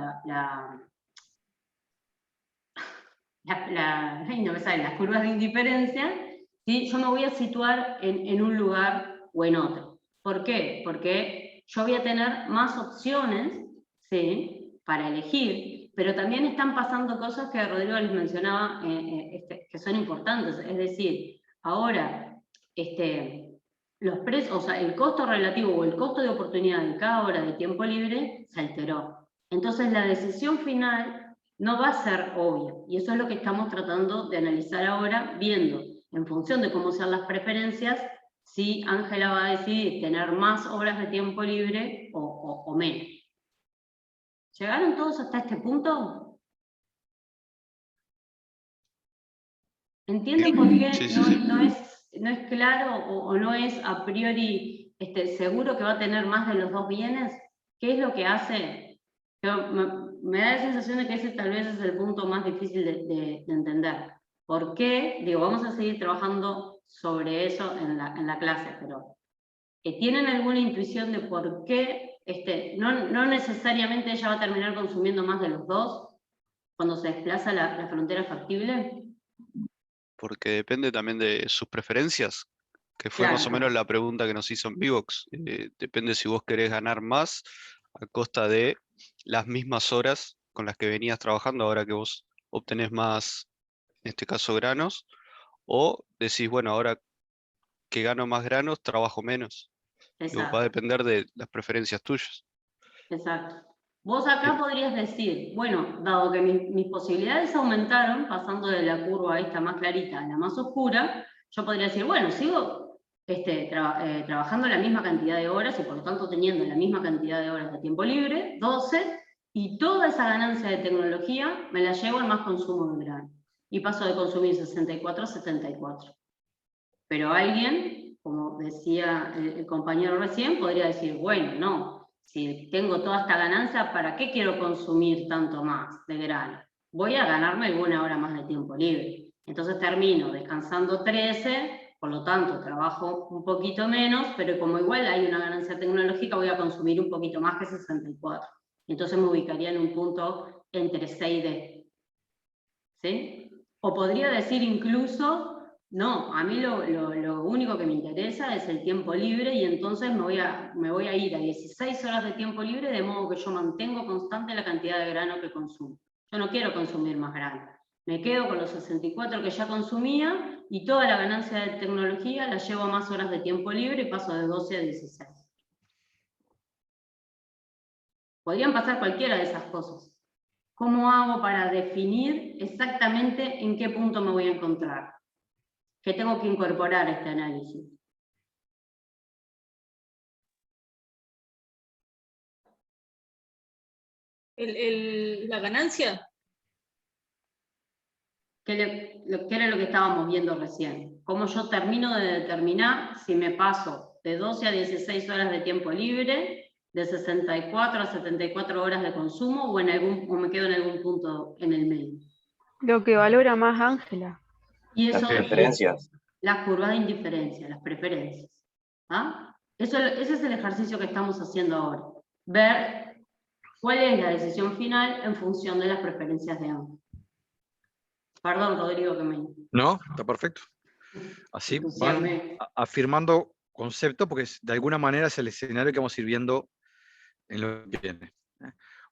Speaker 1: no me salen las curvas de indiferencia, ¿sí? Yo me voy a situar en un lugar o en otro. ¿Por qué? Porque yo voy a tener más opciones, ¿sí?, para elegir, pero también están pasando cosas que Rodrigo les mencionaba que son importantes. Es decir, ahora los precios, o sea, el costo relativo o el costo de oportunidad de cada hora de tiempo libre se alteró. Entonces la decisión final no va a ser obvia, y eso es lo que estamos tratando de analizar ahora, viendo, en función de cómo sean las preferencias, si Ángela va a decidir tener más horas de tiempo libre o menos. ¿Llegaron todos hasta este punto? ¿Entienden por qué
Speaker 3: Sí, sí, sí.
Speaker 1: no es claro o no es a priori seguro que va a tener más de los dos bienes? ¿Qué es lo que hace? Me da la sensación de que ese tal vez es el punto más difícil de entender. ¿Por qué? Digo, vamos a seguir trabajando sobre eso en la clase, pero ¿tienen alguna intuición de por qué no necesariamente ella va a terminar consumiendo más de los dos cuando se desplaza la frontera factible?
Speaker 3: Porque depende también de sus preferencias, que fue más o
Speaker 1: Claro.
Speaker 3: menos la pregunta que nos hizo en Vivox. Depende si vos querés ganar más a costa de las mismas horas con las que venías trabajando, ahora que vos obtenés más, en este caso, granos, o decís, bueno, ahora que gano más granos, trabajo menos. Digo, va a
Speaker 1: Exacto.
Speaker 3: depender de las preferencias tuyas.
Speaker 1: Exacto. Vos acá podrías decir, bueno, dado que mis posibilidades aumentaron, pasando de la curva esta más clarita a la más oscura, yo podría decir, bueno, sigo trabajando la misma cantidad de horas y por lo tanto teniendo la misma cantidad de horas de tiempo libre, 12, y toda esa ganancia de tecnología me la llevo al más consumo de grano. Y paso de consumir 64 a 74. Pero alguien, como decía el compañero recién, podría decir, bueno, no, si tengo toda esta ganancia, ¿para qué quiero consumir tanto más de grano? Voy a ganarme alguna hora más de tiempo libre. Entonces termino descansando 13, por lo tanto trabajo un poquito menos, pero como igual hay una ganancia tecnológica, voy a consumir un poquito más que 64. Entonces me ubicaría en un punto entre 6 y D. ¿Sí? O podría decir incluso, no, a mí lo único que me interesa es el tiempo libre y entonces me voy a ir a 16 horas de tiempo libre de modo que yo mantengo constante la cantidad de grano que consumo. Yo no quiero consumir más grano. Me quedo con los 64 que ya consumía y toda la ganancia de tecnología la llevo a más horas de tiempo libre y paso de 12 a 16. Podrían pasar cualquiera de esas cosas. ¿Cómo hago para definir exactamente en qué punto me voy a encontrar? ¿Qué tengo que incorporar a este análisis?
Speaker 9: La ganancia.
Speaker 1: ¿Qué era lo que estábamos viendo recién? ¿Cómo yo termino de determinar si me paso de 12 a 16 horas de tiempo libre, de 64 a 74 horas de consumo o me quedo en algún punto en el medio?
Speaker 10: Lo que valora más Ángela.
Speaker 1: Y eso,
Speaker 11: Las preferencias.
Speaker 1: las curvas de indiferencia, las preferencias. ¿Ah? Ese es el ejercicio que estamos haciendo ahora. Ver cuál es la decisión final en función de las preferencias de ambos. Perdón, Rodrigo, que me...
Speaker 2: No, está perfecto. Así van afirmando conceptos, porque de alguna manera es el escenario que vamos a ir viendo en lo que viene.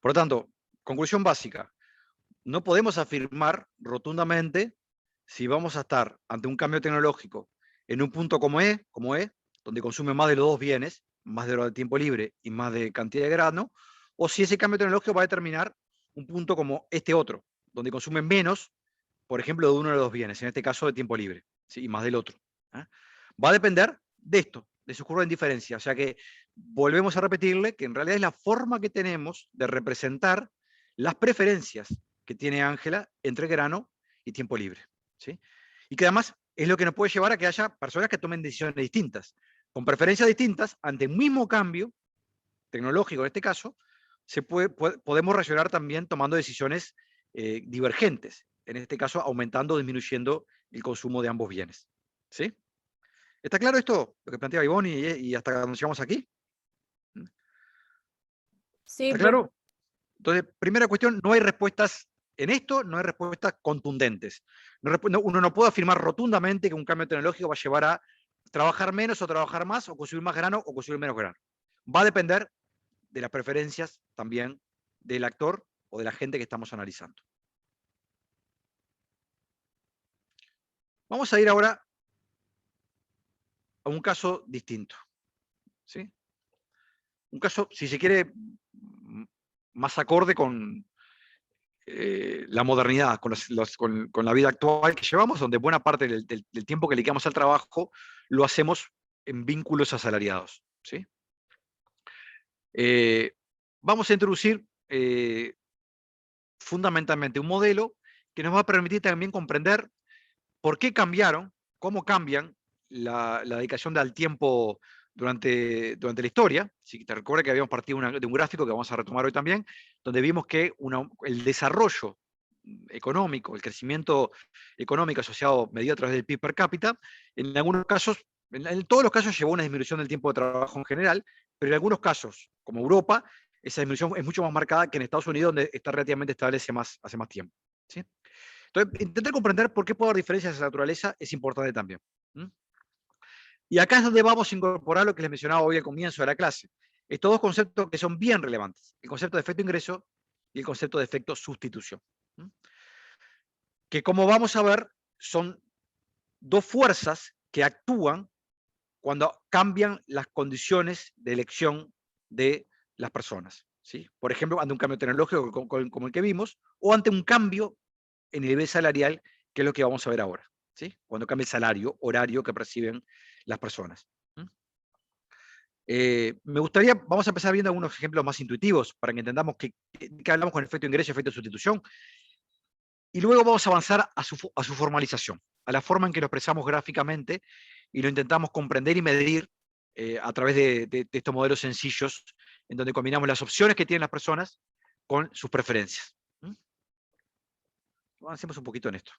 Speaker 2: Por lo tanto, conclusión básica. No podemos afirmar rotundamente si vamos a estar ante un cambio tecnológico en un punto como E, donde consume más de los dos bienes, más de hora de tiempo libre y más de cantidad de grano, o si ese cambio tecnológico va a determinar un punto como este otro, donde consume menos, por ejemplo, de uno de los dos bienes, en este caso de tiempo libre, ¿sí? Y más del otro. Va a depender de esto, de su curva de indiferencia. O sea que volvemos a repetirle que en realidad es la forma que tenemos de representar las preferencias que tiene Ángela entre grano y tiempo libre, ¿sí? Y que además es lo que nos puede llevar a que haya personas que tomen decisiones distintas, con preferencias distintas, ante el mismo cambio tecnológico en este caso, podemos reaccionar también tomando decisiones divergentes, en este caso aumentando o disminuyendo el consumo de ambos bienes, ¿sí? ¿Está claro esto? Lo que planteaba Ivonne y hasta donde llegamos aquí.
Speaker 8: Sí,
Speaker 2: ¿Está claro? Entonces, primera cuestión, no hay respuestas en esto, no hay respuestas contundentes. Uno no puede afirmar rotundamente que un cambio tecnológico va a llevar a trabajar menos o trabajar más, o consumir más grano o consumir menos grano. Va a depender de las preferencias también del actor o de la gente que estamos analizando. Vamos a ir ahora a un caso distinto, ¿sí? Un caso, si se quiere, más acorde con la modernidad, con la vida actual que llevamos, donde buena parte del tiempo que dedicamos al trabajo lo hacemos en vínculos asalariados, ¿sí? Vamos a introducir fundamentalmente un modelo que nos va a permitir también comprender por qué cambiaron, cómo cambian la dedicación al tiempo durante la historia. Si te recuerdas que habíamos partido de un gráfico que vamos a retomar hoy también, donde vimos que el desarrollo económico, el crecimiento económico asociado medido a través del PIB per cápita, en algunos casos, en todos los casos llevó a una disminución del tiempo de trabajo en general, pero en algunos casos, como Europa, esa disminución es mucho más marcada que en Estados Unidos, donde está relativamente estable hace más tiempo, ¿sí? Entonces, intentar comprender por qué puede haber diferencias de esa naturaleza es importante también. Y acá es donde vamos a incorporar lo que les mencionaba hoy al comienzo de la clase. Estos dos conceptos que son bien relevantes. El concepto de efecto ingreso y el concepto de efecto sustitución. Que como vamos a ver, son dos fuerzas que actúan cuando cambian las condiciones de elección de las personas, ¿sí? Por ejemplo, ante un cambio tecnológico como el que vimos, o ante un cambio en el nivel salarial, que es lo que vamos a ver ahora, ¿sí? Cuando cambia el salario horario que perciben las personas. Me gustaría, vamos a empezar viendo algunos ejemplos más intuitivos para que entendamos que hablamos con efecto ingreso y efecto sustitución, y luego vamos a avanzar a su formalización, a la forma en que lo expresamos gráficamente y lo intentamos comprender y medir a través de estos modelos sencillos, en donde combinamos las opciones que tienen las personas con sus preferencias. Avancemos un poquito en esto.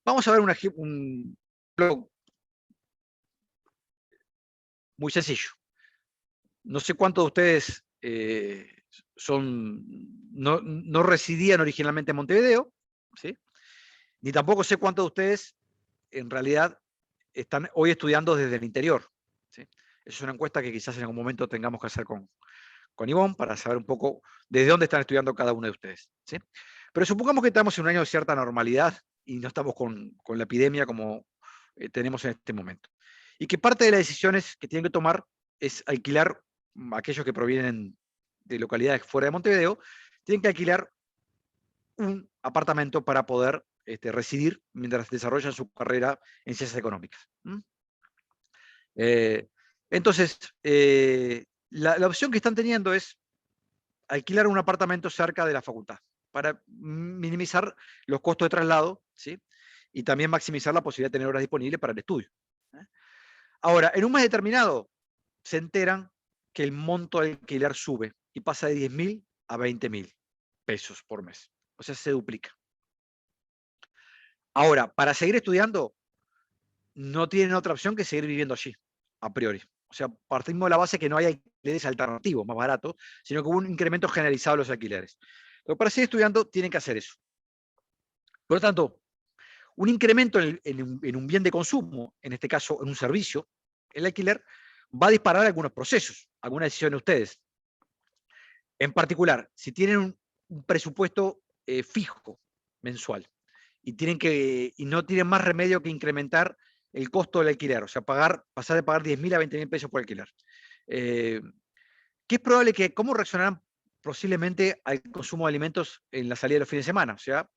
Speaker 2: Vamos a ver un ejemplo muy sencillo. No sé cuántos de ustedes no residían originalmente en Montevideo, ¿sí? Ni tampoco sé cuántos de ustedes en realidad están hoy estudiando desde el interior, ¿sí? Esa es una encuesta que quizás en algún momento tengamos que hacer con Ivonne para saber un poco desde dónde están estudiando cada uno de ustedes, ¿sí? Pero supongamos que estamos en un año de cierta normalidad y no estamos con la epidemia como tenemos en este momento. Y que parte de las decisiones que tienen que tomar es alquilar, aquellos que provienen de localidades fuera de Montevideo, tienen que alquilar un apartamento para poder residir mientras desarrollan su carrera en ciencias económicas. Entonces, la opción que están teniendo es alquilar un apartamento cerca de la facultad para minimizar los costos de traslado, ¿sí? Y también maximizar la posibilidad de tener horas disponibles para el estudio. Ahora, en un mes determinado, se enteran que el monto del alquiler sube y pasa de 10.000 a 20.000 pesos por mes. O sea, se duplica. Ahora, para seguir estudiando, no tienen otra opción que seguir viviendo allí, a priori. O sea, partimos de la base que no hay alquileres alternativos más baratos, sino que hubo un incremento generalizado de los alquileres. Pero para seguir estudiando, tienen que hacer eso. Por lo tanto, un incremento en un bien de consumo, en este caso en un servicio, el alquiler, va a disparar algunos procesos, algunas decisiones de ustedes. En particular, si tienen un presupuesto fijo mensual y no tienen más remedio que incrementar el costo del alquiler, o sea, pasar de pagar 10.000 a 20.000 pesos por alquiler. ¿Qué es probable que, cómo reaccionarán posiblemente al consumo de alimentos en la salida de los fines de semana? O sea,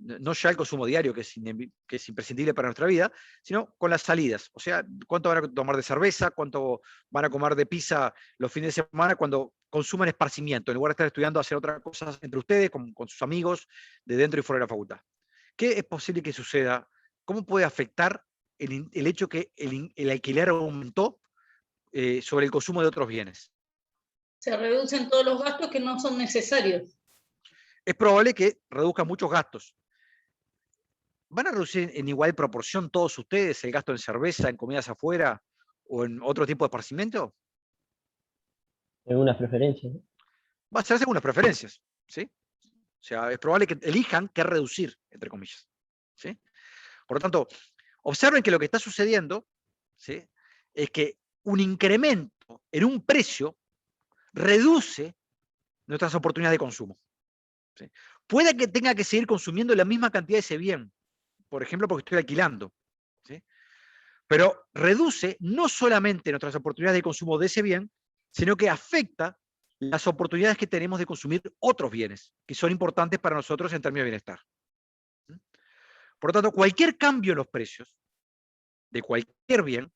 Speaker 2: no ya el consumo diario, que es imprescindible para nuestra vida, sino con las salidas. O sea, cuánto van a tomar de cerveza, cuánto van a comer de pizza los fines de semana cuando consuman esparcimiento, en lugar de estar estudiando, hacer otras cosas entre ustedes, con sus amigos, de dentro y fuera de la facultad. ¿Qué es posible que suceda? ¿Cómo puede afectar el hecho que el alquiler aumentó sobre el consumo de otros bienes?
Speaker 9: Se reducen todos los gastos que no son necesarios.
Speaker 2: Es probable que reduzca muchos gastos. ¿Van a reducir en igual proporción todos ustedes el gasto en cerveza, en comidas afuera o en otro tipo de esparcimiento?
Speaker 6: Algunas preferencias, ¿no?
Speaker 2: Va a ser según las preferencias, ¿sí? O sea, es probable que elijan qué reducir, entre comillas, ¿sí? Por lo tanto, observen que lo que está sucediendo, ¿sí?, es que un incremento en un precio reduce nuestras oportunidades de consumo, ¿sí? Puede que tenga que seguir consumiendo la misma cantidad de ese bien, por ejemplo, porque estoy alquilando, ¿sí? Pero reduce no solamente nuestras oportunidades de consumo de ese bien, sino que afecta las oportunidades que tenemos de consumir otros bienes, que son importantes para nosotros en términos de bienestar. Por lo tanto, cualquier cambio en los precios de cualquier bien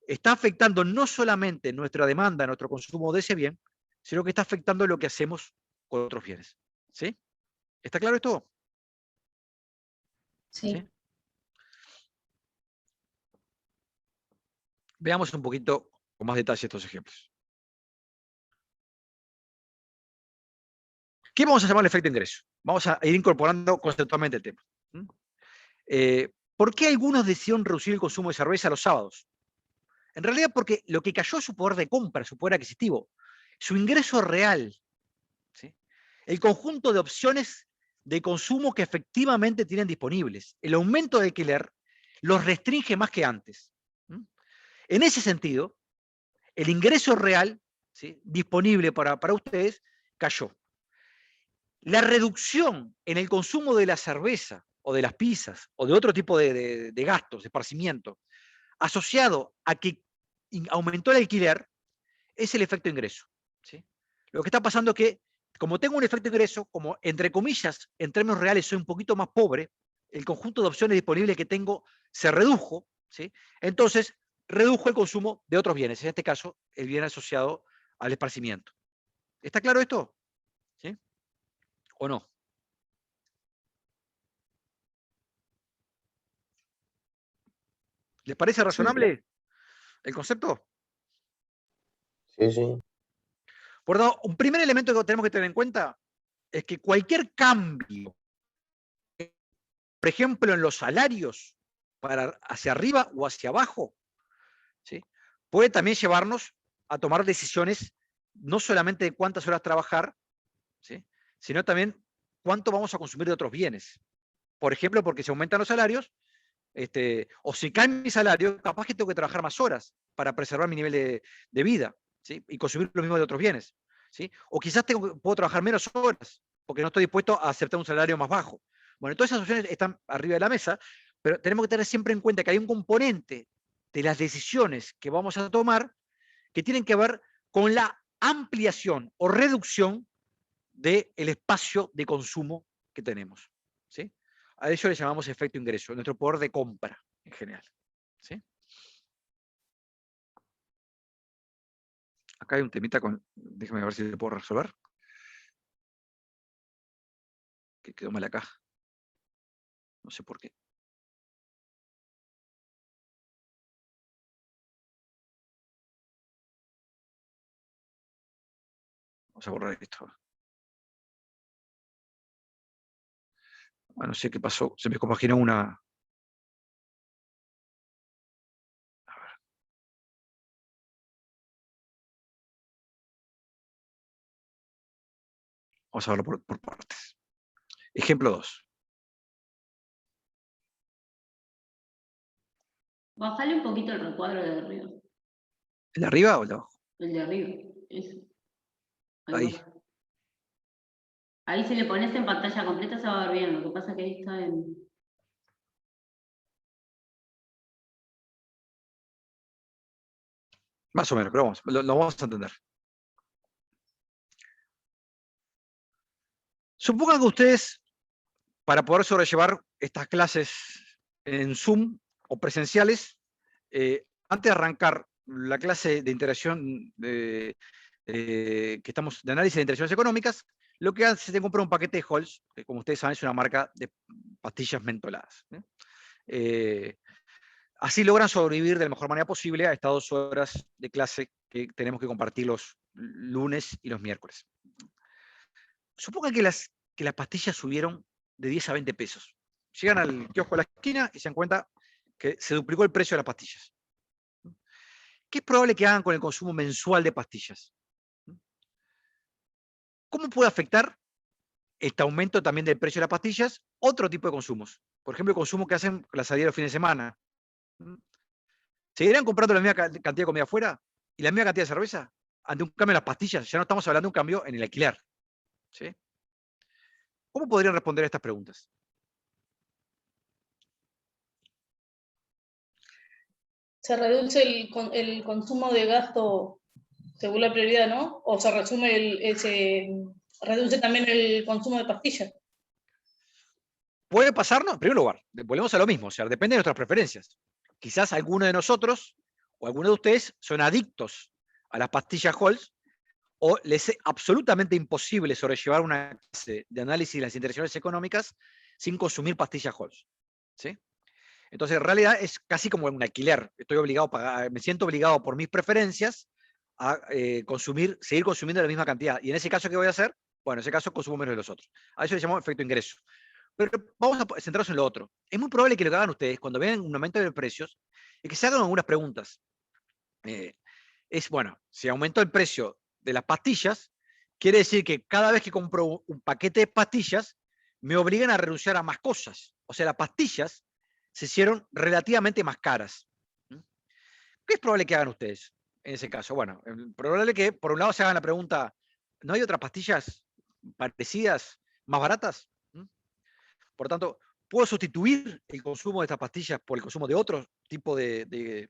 Speaker 2: está afectando no solamente nuestra demanda, nuestro consumo de ese bien, sino que está afectando lo que hacemos con otros bienes. ¿Sí? ¿Está claro esto?
Speaker 1: Sí.
Speaker 2: ¿Sí? Veamos un poquito con más detalle estos ejemplos. ¿Qué vamos a llamar el efecto ingreso? Vamos a ir incorporando conceptualmente el tema. ¿Por qué algunos decidieron reducir el consumo de cerveza los sábados? En realidad porque lo que cayó es su poder de compra, su poder adquisitivo, su ingreso real, ¿sí?, el conjunto de opciones de consumo que efectivamente tienen disponibles. El aumento de alquiler los restringe más que antes. En ese sentido, el ingreso real, ¿sí?, disponible para ustedes cayó. La reducción en el consumo de la cerveza o de las pizzas o de otro tipo de gastos, de esparcimiento, asociado a que aumentó el alquiler, es el efecto ingreso, ¿sí? Lo que está pasando es que, como tengo un efecto ingreso, como entre comillas, en términos reales soy un poquito más pobre, el conjunto de opciones disponibles que tengo se redujo, ¿sí? Entonces, redujo el consumo de otros bienes, en este caso, el bien asociado al esparcimiento. ¿Está claro esto? ¿Sí? ¿O no? ¿Les parece razonable el concepto?
Speaker 6: Sí, sí.
Speaker 2: Por lo tanto, un primer elemento que tenemos que tener en cuenta es que cualquier cambio, por ejemplo, en los salarios, hacia arriba o hacia abajo, ¿sí?, puede también llevarnos a tomar decisiones no solamente de cuántas horas trabajar, ¿sí?, sino también cuánto vamos a consumir de otros bienes. Por ejemplo, porque si aumentan los salarios, o si cae mi salario, capaz que tengo que trabajar más horas para preservar mi nivel de vida, ¿sí?, y consumir lo mismo de otros bienes, ¿sí? O quizás puedo trabajar menos horas porque no estoy dispuesto a aceptar un salario más bajo. Bueno, todas esas opciones están arriba de la mesa, pero tenemos que tener siempre en cuenta que hay un componente de las decisiones que vamos a tomar que tienen que ver con la ampliación o reducción del espacio de consumo que tenemos, ¿sí? A eso le llamamos efecto ingreso, nuestro poder de compra en general, ¿sí? Acá hay un temita déjame ver si lo puedo resolver. Que quedó mal acá. No sé por qué. Vamos a borrar esto. Bueno, no sé qué pasó. Se me compaginó una. A ver. Vamos a verlo por partes. Ejemplo 2.
Speaker 1: Bájale un poquito el recuadro de arriba.
Speaker 2: ¿El de arriba o el de abajo?
Speaker 1: El de arriba, eso.
Speaker 2: Ahí.
Speaker 1: Va. Ahí si le pones en pantalla completa se va a ver bien, lo que pasa es que ahí está en...
Speaker 2: Más o menos, pero vamos, lo vamos a entender. Supongan que ustedes, para poder sobrellevar estas clases en Zoom o presenciales, antes de arrancar la clase de interacción que estamos de análisis de interacciones económicas, lo que hace es comprar un paquete de Halls, que como ustedes saben es una marca de pastillas mentoladas. Así logran sobrevivir de la mejor manera posible a estas 2 horas de clase que tenemos que compartir los lunes y los miércoles. Supongan que las pastillas subieron de 10 a 20 pesos. Llegan al kiosco de la esquina y se dan cuenta que se duplicó el precio de las pastillas. ¿Qué es probable que hagan con el consumo mensual de pastillas? ¿Cómo puede afectar este aumento también del precio de las pastillas otro tipo de consumos? Por ejemplo, el consumo que hacen la salida de los fines de semana. ¿Seguirán comprando la misma cantidad de comida afuera y la misma cantidad de cerveza? Ante un cambio en las pastillas, ya no estamos hablando de un cambio en el alquiler. ¿Sí? ¿Cómo podrían responder a estas preguntas?
Speaker 9: Se reduce el consumo de gasto según la prioridad, ¿no? O se reduce también el consumo de pastillas.
Speaker 2: Puede pasarnos, en primer lugar, volvemos a lo mismo, o sea, depende de nuestras preferencias. Quizás alguno de nosotros o alguno de ustedes son adictos a las pastillas Halls o les es absolutamente imposible sobrellevar una clase de análisis de las interacciones económicas sin consumir pastillas Halls. ¿Sí? Entonces, en realidad es casi como un alquiler. Estoy obligado a pagar, me siento obligado por mis preferencias a seguir consumiendo la misma cantidad. Y en ese caso, ¿qué voy a hacer? Bueno, en ese caso consumo menos de los otros. A eso le llamamos efecto ingreso. Pero vamos a centrarnos en lo otro. Es muy probable que lo que hagan ustedes cuando vean un aumento de precios es que se hagan algunas preguntas. Bueno, si aumentó el precio de las pastillas, quiere decir que cada vez que compro un paquete de pastillas, me obligan a renunciar a más cosas. O sea, las pastillas se hicieron relativamente más caras. ¿Qué es probable que hagan ustedes en ese caso? Bueno, es probable que por un lado se hagan la pregunta, ¿no hay otras pastillas parecidas, más baratas? Por tanto, ¿puedo sustituir el consumo de estas pastillas por el consumo de otro tipo de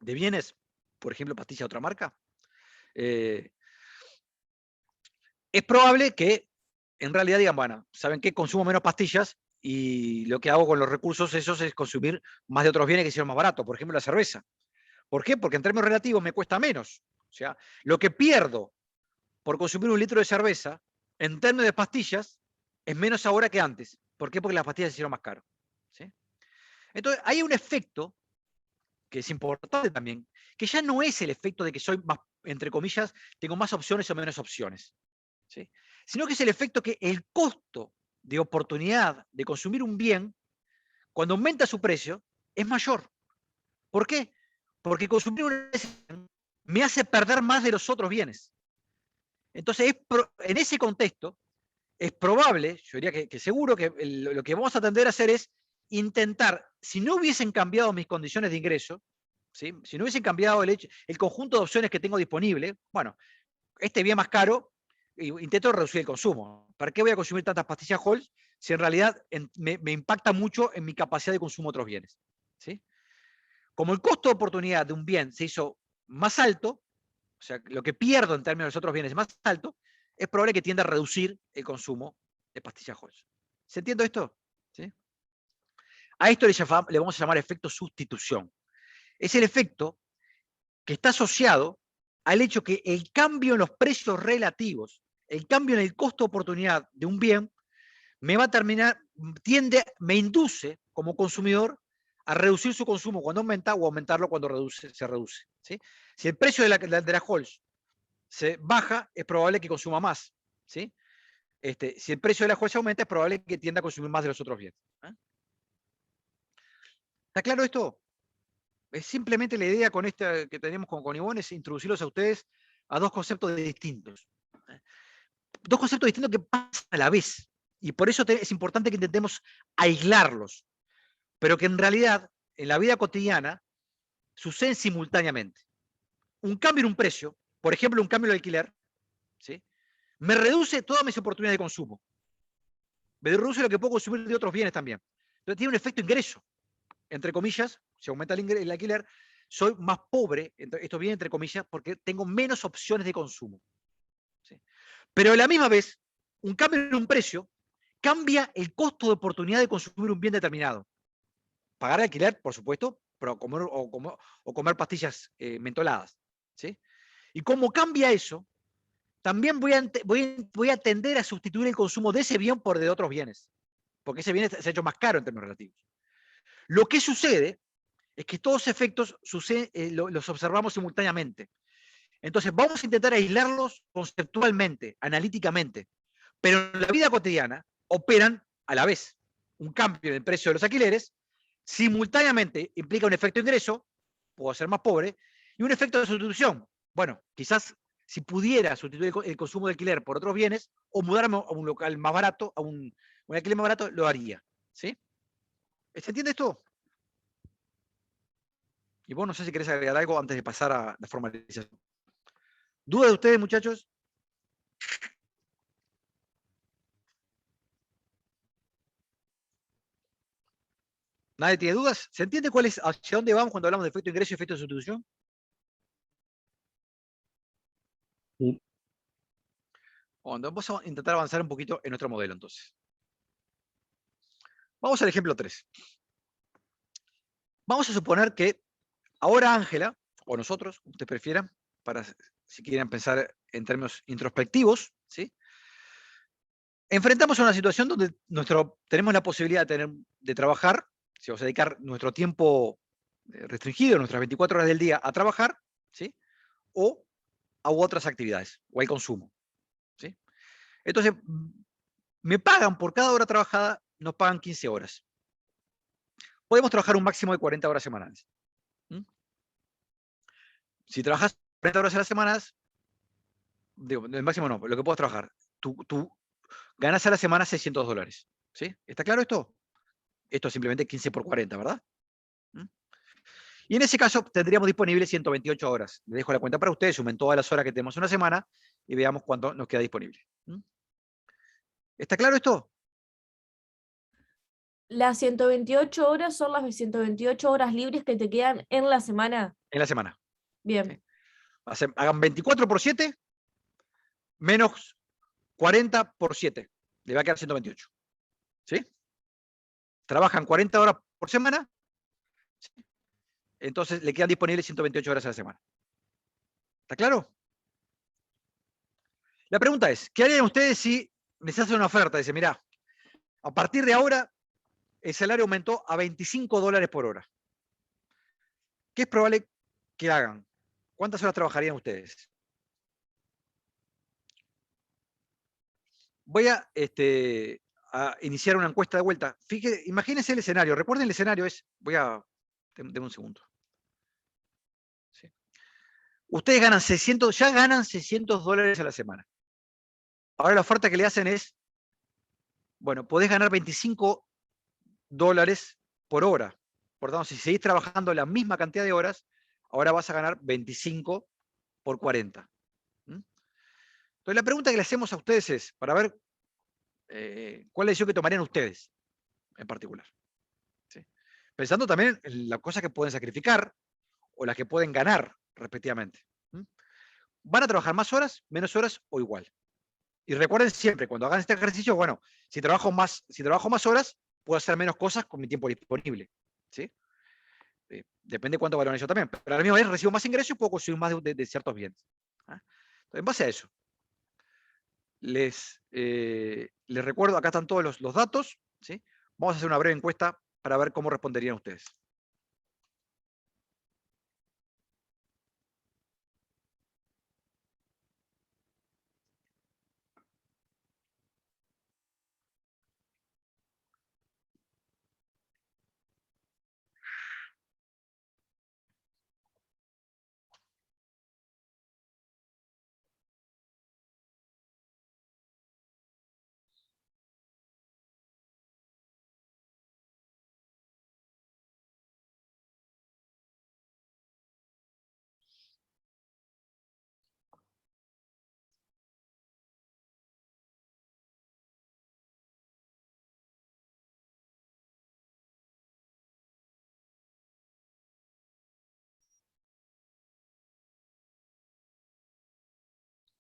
Speaker 2: bienes? Por ejemplo, pastillas de otra marca. Es probable que en realidad digan, bueno, ¿saben qué? Consumo menos pastillas y lo que hago con los recursos esos es consumir más de otros bienes que hicieron más barato. Por ejemplo, la cerveza. ¿Por qué? Porque en términos relativos me cuesta menos. O sea, lo que pierdo por consumir 1 litro de cerveza, en términos de pastillas, es menos ahora que antes. ¿Por qué? Porque las pastillas se hicieron más caras. ¿Sí? Entonces, hay un efecto que es importante también, que ya no es el efecto de que soy más, entre comillas, tengo más opciones o menos opciones. ¿Sí? Sino que es el efecto que el costo de oportunidad de consumir un bien, cuando aumenta su precio, es mayor. ¿Por qué? Porque consumir un bien me hace perder más de los otros bienes. Entonces, en ese contexto, es probable, yo diría que seguro que lo que vamos a tender a hacer es intentar, si no hubiesen cambiado mis condiciones de ingreso, ¿sí? Si no hubiesen cambiado el conjunto de opciones que tengo disponible, bueno, este bien más caro, intento reducir el consumo. ¿Para qué voy a consumir tantas pastillas Halls si en realidad me impacta mucho en mi capacidad de consumo de otros bienes? ¿Sí? Como el costo de oportunidad de un bien se hizo más alto, o sea, lo que pierdo en términos de los otros bienes es más alto, es probable que tienda a reducir el consumo de pastillas Halls. ¿Se entiende esto? ¿Sí? A esto le vamos a llamar efecto sustitución. Es el efecto que está asociado al hecho que el cambio en los precios relativos, el cambio en el costo de oportunidad de un bien, me induce como consumidor a reducir su consumo cuando aumenta o aumentarlo cuando se reduce. ¿Sí? Si el precio de la Halls se baja, es probable que consuma más. ¿Sí? Si el precio de la Halls aumenta, es probable que tienda a consumir más de los otros bienes. ¿Está claro esto? Es simplemente la idea con esta que tenemos con Ivonne es introducirlos a ustedes a 2 conceptos distintos. 2 conceptos distintos que pasan a la vez. Y por eso es importante que intentemos aislarlos. Pero que en realidad, en la vida cotidiana, suceden simultáneamente. Un cambio en un precio, por ejemplo, un cambio en el alquiler, ¿sí? Me reduce todas mis oportunidades de consumo. Me reduce lo que puedo consumir de otros bienes también. Entonces tiene un efecto ingreso. Entre comillas, si aumenta el alquiler, soy más pobre, esto viene entre comillas, porque tengo menos opciones de consumo. ¿Sí? Pero a la misma vez, un cambio en un precio cambia el costo de oportunidad de consumir un bien determinado. Pagar alquiler, por supuesto, pero comer pastillas mentoladas. ¿Sí? Y como cambia eso, también voy a tender a sustituir el consumo de ese bien por de otros bienes, porque ese bien se ha hecho más caro en términos relativos. Lo que sucede es que todos los efectos los observamos simultáneamente. Entonces, vamos a intentar aislarlos conceptualmente, analíticamente, pero en la vida cotidiana operan a la vez. Un cambio en el precio de los alquileres simultáneamente implica un efecto de ingreso, puedo ser más pobre, y un efecto de sustitución. Bueno, quizás si pudiera sustituir el consumo de alquiler por otros bienes o mudarme a un local más barato, a un alquiler más barato, lo haría. ¿Sí? ¿Se entiende esto? Y vos no sé si querés agregar algo antes de pasar a la formalización. ¿Dudas de ustedes, muchachos? ¿Nadie tiene dudas? ¿Se entiende hacia dónde vamos cuando hablamos de efecto de ingreso y efecto de sustitución?
Speaker 6: Sí.
Speaker 2: Bueno, vamos a intentar avanzar un poquito en nuestro modelo, entonces. Vamos al ejemplo 3. Vamos a suponer que ahora Ángela, o nosotros, como ustedes prefieran, para si quieren pensar en términos introspectivos, ¿sí? Enfrentamos a una situación donde tenemos la posibilidad de trabajar, si vamos a dedicar nuestro tiempo restringido, nuestras 24 horas del día a trabajar, ¿sí? O a otras actividades, o al consumo. ¿Sí? Entonces, me pagan por cada hora trabajada, nos pagan 15 horas. Podemos trabajar un máximo de 40 horas semanales. ¿Mm? Si trabajas 40 horas a la semana, digo, el máximo no, lo que puedes trabajar, tú ganas a la semana $600. ¿Sí? ¿Está claro esto? Esto es simplemente 15 por 40, ¿verdad? ¿Mm? Y en ese caso tendríamos disponibles 128 horas. Les dejo la cuenta para ustedes, sumen todas las horas que tenemos una semana y veamos cuánto nos queda disponible. ¿Mm? ¿Está claro esto?
Speaker 8: Las 128 horas son las 128 horas libres que te quedan en la semana.
Speaker 2: En la semana.
Speaker 8: Bien.
Speaker 2: ¿Sí? Hagan 24 por 7 menos 40 por 7. Le va a quedar 128. ¿Sí? Trabajan 40 horas por semana. ¿Sí? Entonces le quedan disponibles 128 horas a la semana. ¿Está claro? La pregunta es, ¿qué harían ustedes si les hacen una oferta? Dice, mirá, a partir de ahora el salario aumentó a $25 por hora. ¿Qué es probable que hagan? ¿Cuántas horas trabajarían ustedes? Voy a iniciar una encuesta de vuelta. Imagínense el escenario. Recuerden el escenario es. Denme un segundo. ¿Sí? Ustedes ganan ya ganan $600 a la semana. Ahora la oferta que le hacen es, bueno, podés ganar $25 por hora. Por tanto, si seguís trabajando la misma cantidad de horas, ahora vas a ganar 25 por 40. ¿Mm? Entonces la pregunta que le hacemos a ustedes es, para ver cuál es la decisión que tomarían ustedes en particular. ¿Sí? Pensando también en las cosas que pueden sacrificar o las que pueden ganar respectivamente. ¿Mm? ¿Van a trabajar más horas, menos horas o igual? Y recuerden siempre, cuando hagan este ejercicio, bueno, si trabajo más horas, puedo hacer menos cosas con mi tiempo disponible. ¿Sí? Depende de cuánto valoro yo también. Pero a la misma vez recibo más ingresos y puedo consumir más de ciertos bienes. ¿Ah? Entonces, en base a eso, les recuerdo, acá están todos los datos. ¿Sí? Vamos a hacer una breve encuesta para ver cómo responderían ustedes.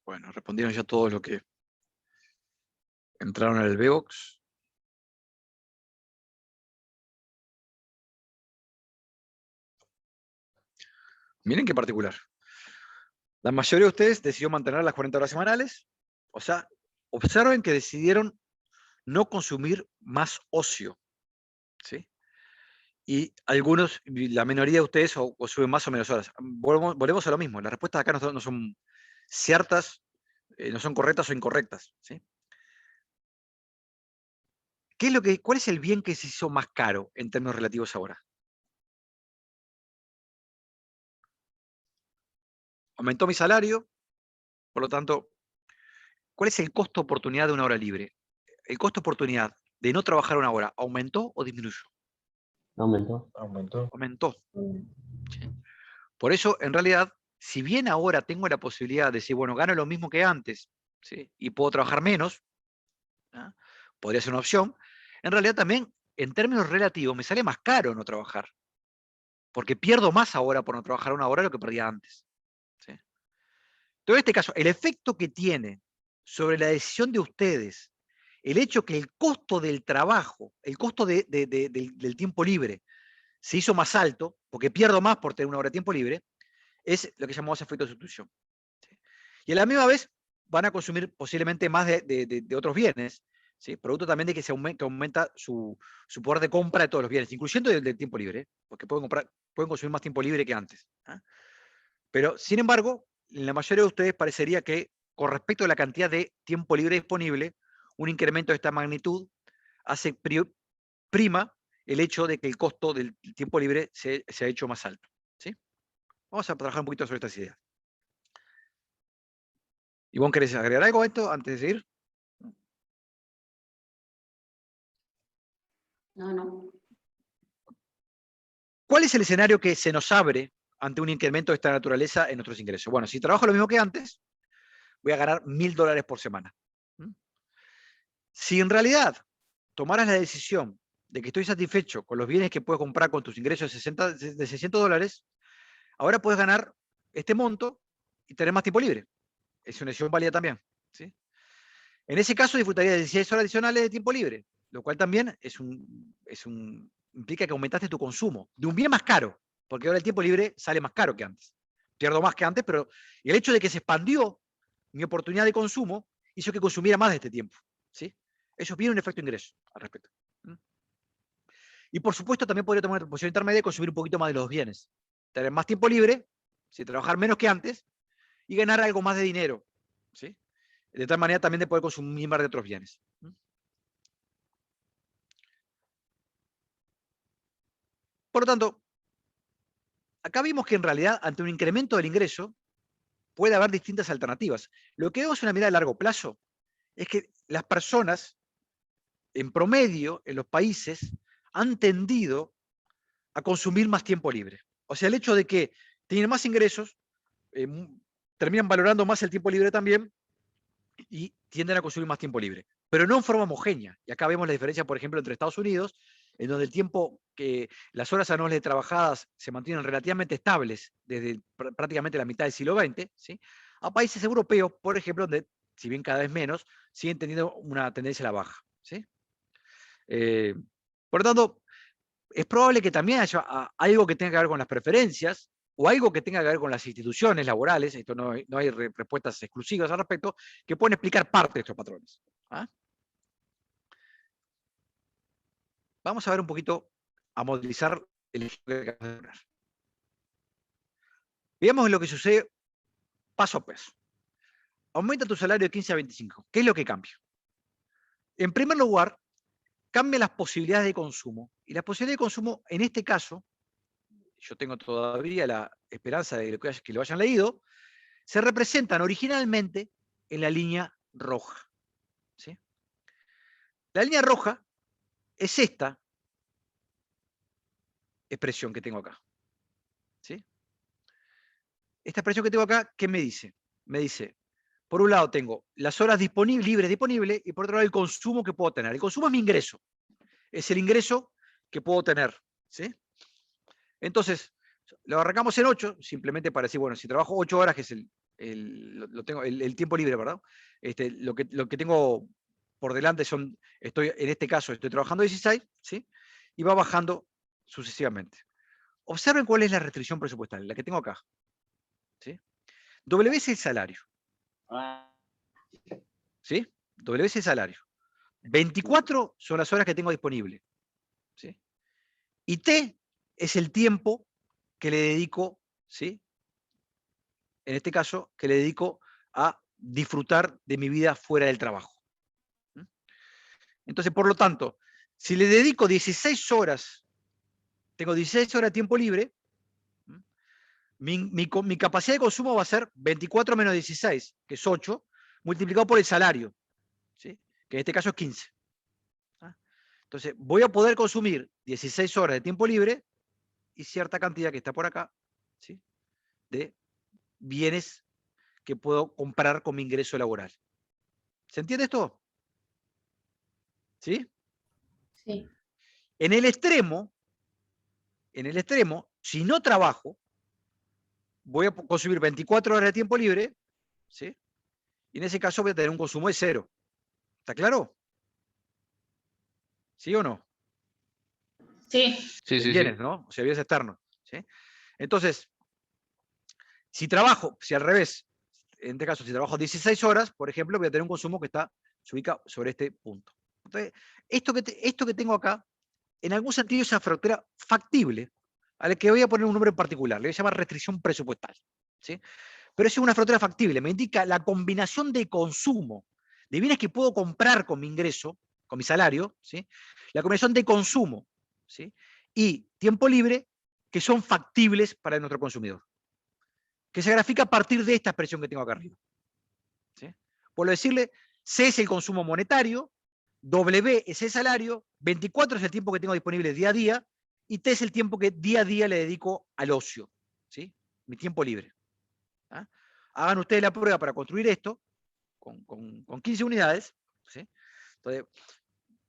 Speaker 2: Bueno, respondieron ya todos los que entraron al Vevox. Miren qué particular. La mayoría de ustedes decidió mantener las 40 horas semanales. O sea, observen que decidieron no consumir más ocio. ¿Sí? Y algunos, la minoría de ustedes, o suben más o menos horas. Volvemos a lo mismo. Las respuestas acá no son ciertas, no son correctas o incorrectas. ¿Sí? ¿Cuál es el bien que se hizo más caro en términos relativos ahora? Aumentó mi salario, por lo tanto, ¿cuál es el costo oportunidad de una hora libre? ¿El costo oportunidad de no trabajar una hora aumentó o disminuyó?
Speaker 6: Aumentó.
Speaker 2: Aumentó. ¿Sí? Por eso, en realidad, si bien ahora tengo la posibilidad de decir, bueno, gano lo mismo que antes, ¿sí? Y puedo trabajar menos, ¿ah? Podría ser una opción, en realidad también, en términos relativos, me sale más caro no trabajar, porque pierdo más ahora por no trabajar una hora de lo que perdía antes. ¿Sí? Entonces, en este caso, el efecto que tiene sobre la decisión de ustedes, el hecho que el costo del trabajo, el costo del tiempo libre, se hizo más alto, porque pierdo más por tener una hora de tiempo libre, es lo que llamamos efecto de sustitución. ¿Sí? Y a la misma vez van a consumir posiblemente más de otros bienes, ¿sí? Producto también de que que aumenta su poder de compra de todos los bienes, incluyendo del tiempo libre, porque pueden consumir más tiempo libre que antes. ¿Ah? Pero, sin embargo, en la mayoría de ustedes parecería que, con respecto a la cantidad de tiempo libre disponible, un incremento de esta magnitud hace prima el hecho de que el costo del tiempo libre se ha hecho más alto. ¿Sí? Vamos a trabajar un poquito sobre estas ideas. Ivonne, ¿querés agregar algo a esto antes de seguir?
Speaker 1: No.
Speaker 2: ¿Cuál es el escenario que se nos abre ante un incremento de esta naturaleza en nuestros ingresos? Bueno, si trabajo lo mismo que antes, voy a ganar $1000 por semana. Si en realidad tomaras la decisión de que estoy satisfecho con los bienes que puedes comprar con tus ingresos de $600, ahora puedes ganar este monto y tener más tiempo libre. Es una decisión válida también. ¿Sí? En ese caso disfrutaría de 16 horas adicionales de tiempo libre, lo cual también implica que aumentaste tu consumo de un bien más caro, porque ahora el tiempo libre sale más caro que antes. Pierdo más que antes, pero el hecho de que se expandió mi oportunidad de consumo hizo que consumiera más de este tiempo. ¿Sí? Eso tiene un efecto ingreso al respecto. Y por supuesto también podría tomar una posición intermedia y consumir un poquito más de los bienes. Tener más tiempo libre, ¿sí? Trabajar menos que antes y ganar algo más de dinero. ¿Sí? De tal manera también de poder consumir más de otros bienes. Por lo tanto, acá vimos que en realidad ante un incremento del ingreso puede haber distintas alternativas. Lo que vemos en una mirada a largo plazo es que las personas, en promedio, en los países, han tendido a consumir más tiempo libre. O sea, el hecho de que tienen más ingresos, terminan valorando más el tiempo libre también y tienden a consumir más tiempo libre, pero no en forma homogénea. Y acá vemos la diferencia, por ejemplo, entre Estados Unidos, en donde el tiempo que las horas anuales trabajadas se mantienen relativamente estables desde prácticamente la mitad del siglo XX, ¿sí? A países europeos, por ejemplo, donde, si bien cada vez menos, siguen teniendo una tendencia a la baja. ¿Sí? Por lo tanto, es probable que también haya algo que tenga que ver con las preferencias o algo que tenga que ver con las instituciones laborales, esto no hay respuestas exclusivas al respecto, que pueden explicar parte de estos patrones. ¿Ah? Vamos a ver un poquito, a modelizar el ejemplo que acabamos de poner. Veamos lo que sucede paso a paso. Aumenta tu salario de 15 a 25. ¿Qué es lo que cambia? En primer lugar, cambian las posibilidades de consumo. Y las posibilidades de consumo, en este caso, yo tengo todavía la esperanza de que lo hayan leído, se representan originalmente en la línea roja. ¿Sí? La línea roja es esta expresión que tengo acá. ¿Sí? Esta expresión que tengo acá, ¿qué me dice? Me dice, por un lado tengo las horas libres disponibles y por otro lado el consumo que puedo tener. El consumo es mi ingreso. Es el ingreso que puedo tener. ¿Sí? Entonces, lo arrancamos en 8, simplemente para decir, bueno, si trabajo 8 horas, que es lo tengo, el tiempo libre, ¿verdad? Lo que tengo por delante en este caso estoy trabajando 16, ¿sí? Y va bajando sucesivamente. Observen cuál es la restricción presupuestal, la que tengo acá. ¿Sí? W es el salario. ¿Sí? W es el salario. 24 son las horas que tengo disponibles. ¿Sí? Y T es el tiempo que le dedico, ¿sí? En este caso, que le dedico a disfrutar de mi vida fuera del trabajo. Entonces, por lo tanto, si le dedico 16 horas, tengo 16 horas de tiempo libre, mi capacidad de consumo va a ser 24 menos 16, que es 8, multiplicado por el salario, ¿sí? Que en este caso es 15. Entonces, voy a poder consumir 16 horas de tiempo libre y cierta cantidad que está por acá, ¿sí? De bienes que puedo comprar con mi ingreso laboral. ¿Se entiende esto? ¿Sí?
Speaker 9: Sí.
Speaker 2: En el extremo, si no trabajo, voy a consumir 24 horas de tiempo libre, ¿sí? Y en ese caso voy a tener un consumo de 0. ¿Está claro? ¿Sí o no?
Speaker 9: Sí.
Speaker 3: Sí, sí,
Speaker 2: Bienes,
Speaker 3: sí.
Speaker 2: ¿no? O sea, bienes externos. ¿Sí? Entonces, si al revés, en este caso, si trabajo 16 horas, por ejemplo, voy a tener un consumo que se ubica sobre este punto. Entonces, esto que tengo acá, en algún sentido es una frontera factible, a la que voy a poner un nombre en particular, le voy a llamar restricción presupuestal. ¿Sí? Pero es una frontera factible, me indica la combinación de consumo, de bienes que puedo comprar con mi ingreso, con mi salario, ¿sí? La combinación de consumo, ¿sí? Y tiempo libre que son factibles para nuestro consumidor, que se grafica a partir de esta expresión que tengo acá arriba. ¿Sí? Por lo decirle, C es el consumo monetario, W es el salario, 24 es el tiempo que tengo disponible día a día, y T es el tiempo que día a día le dedico al ocio, ¿sí? Mi tiempo libre. ¿Ah? Hagan ustedes la prueba para construir esto con 15 unidades. ¿Sí? Entonces,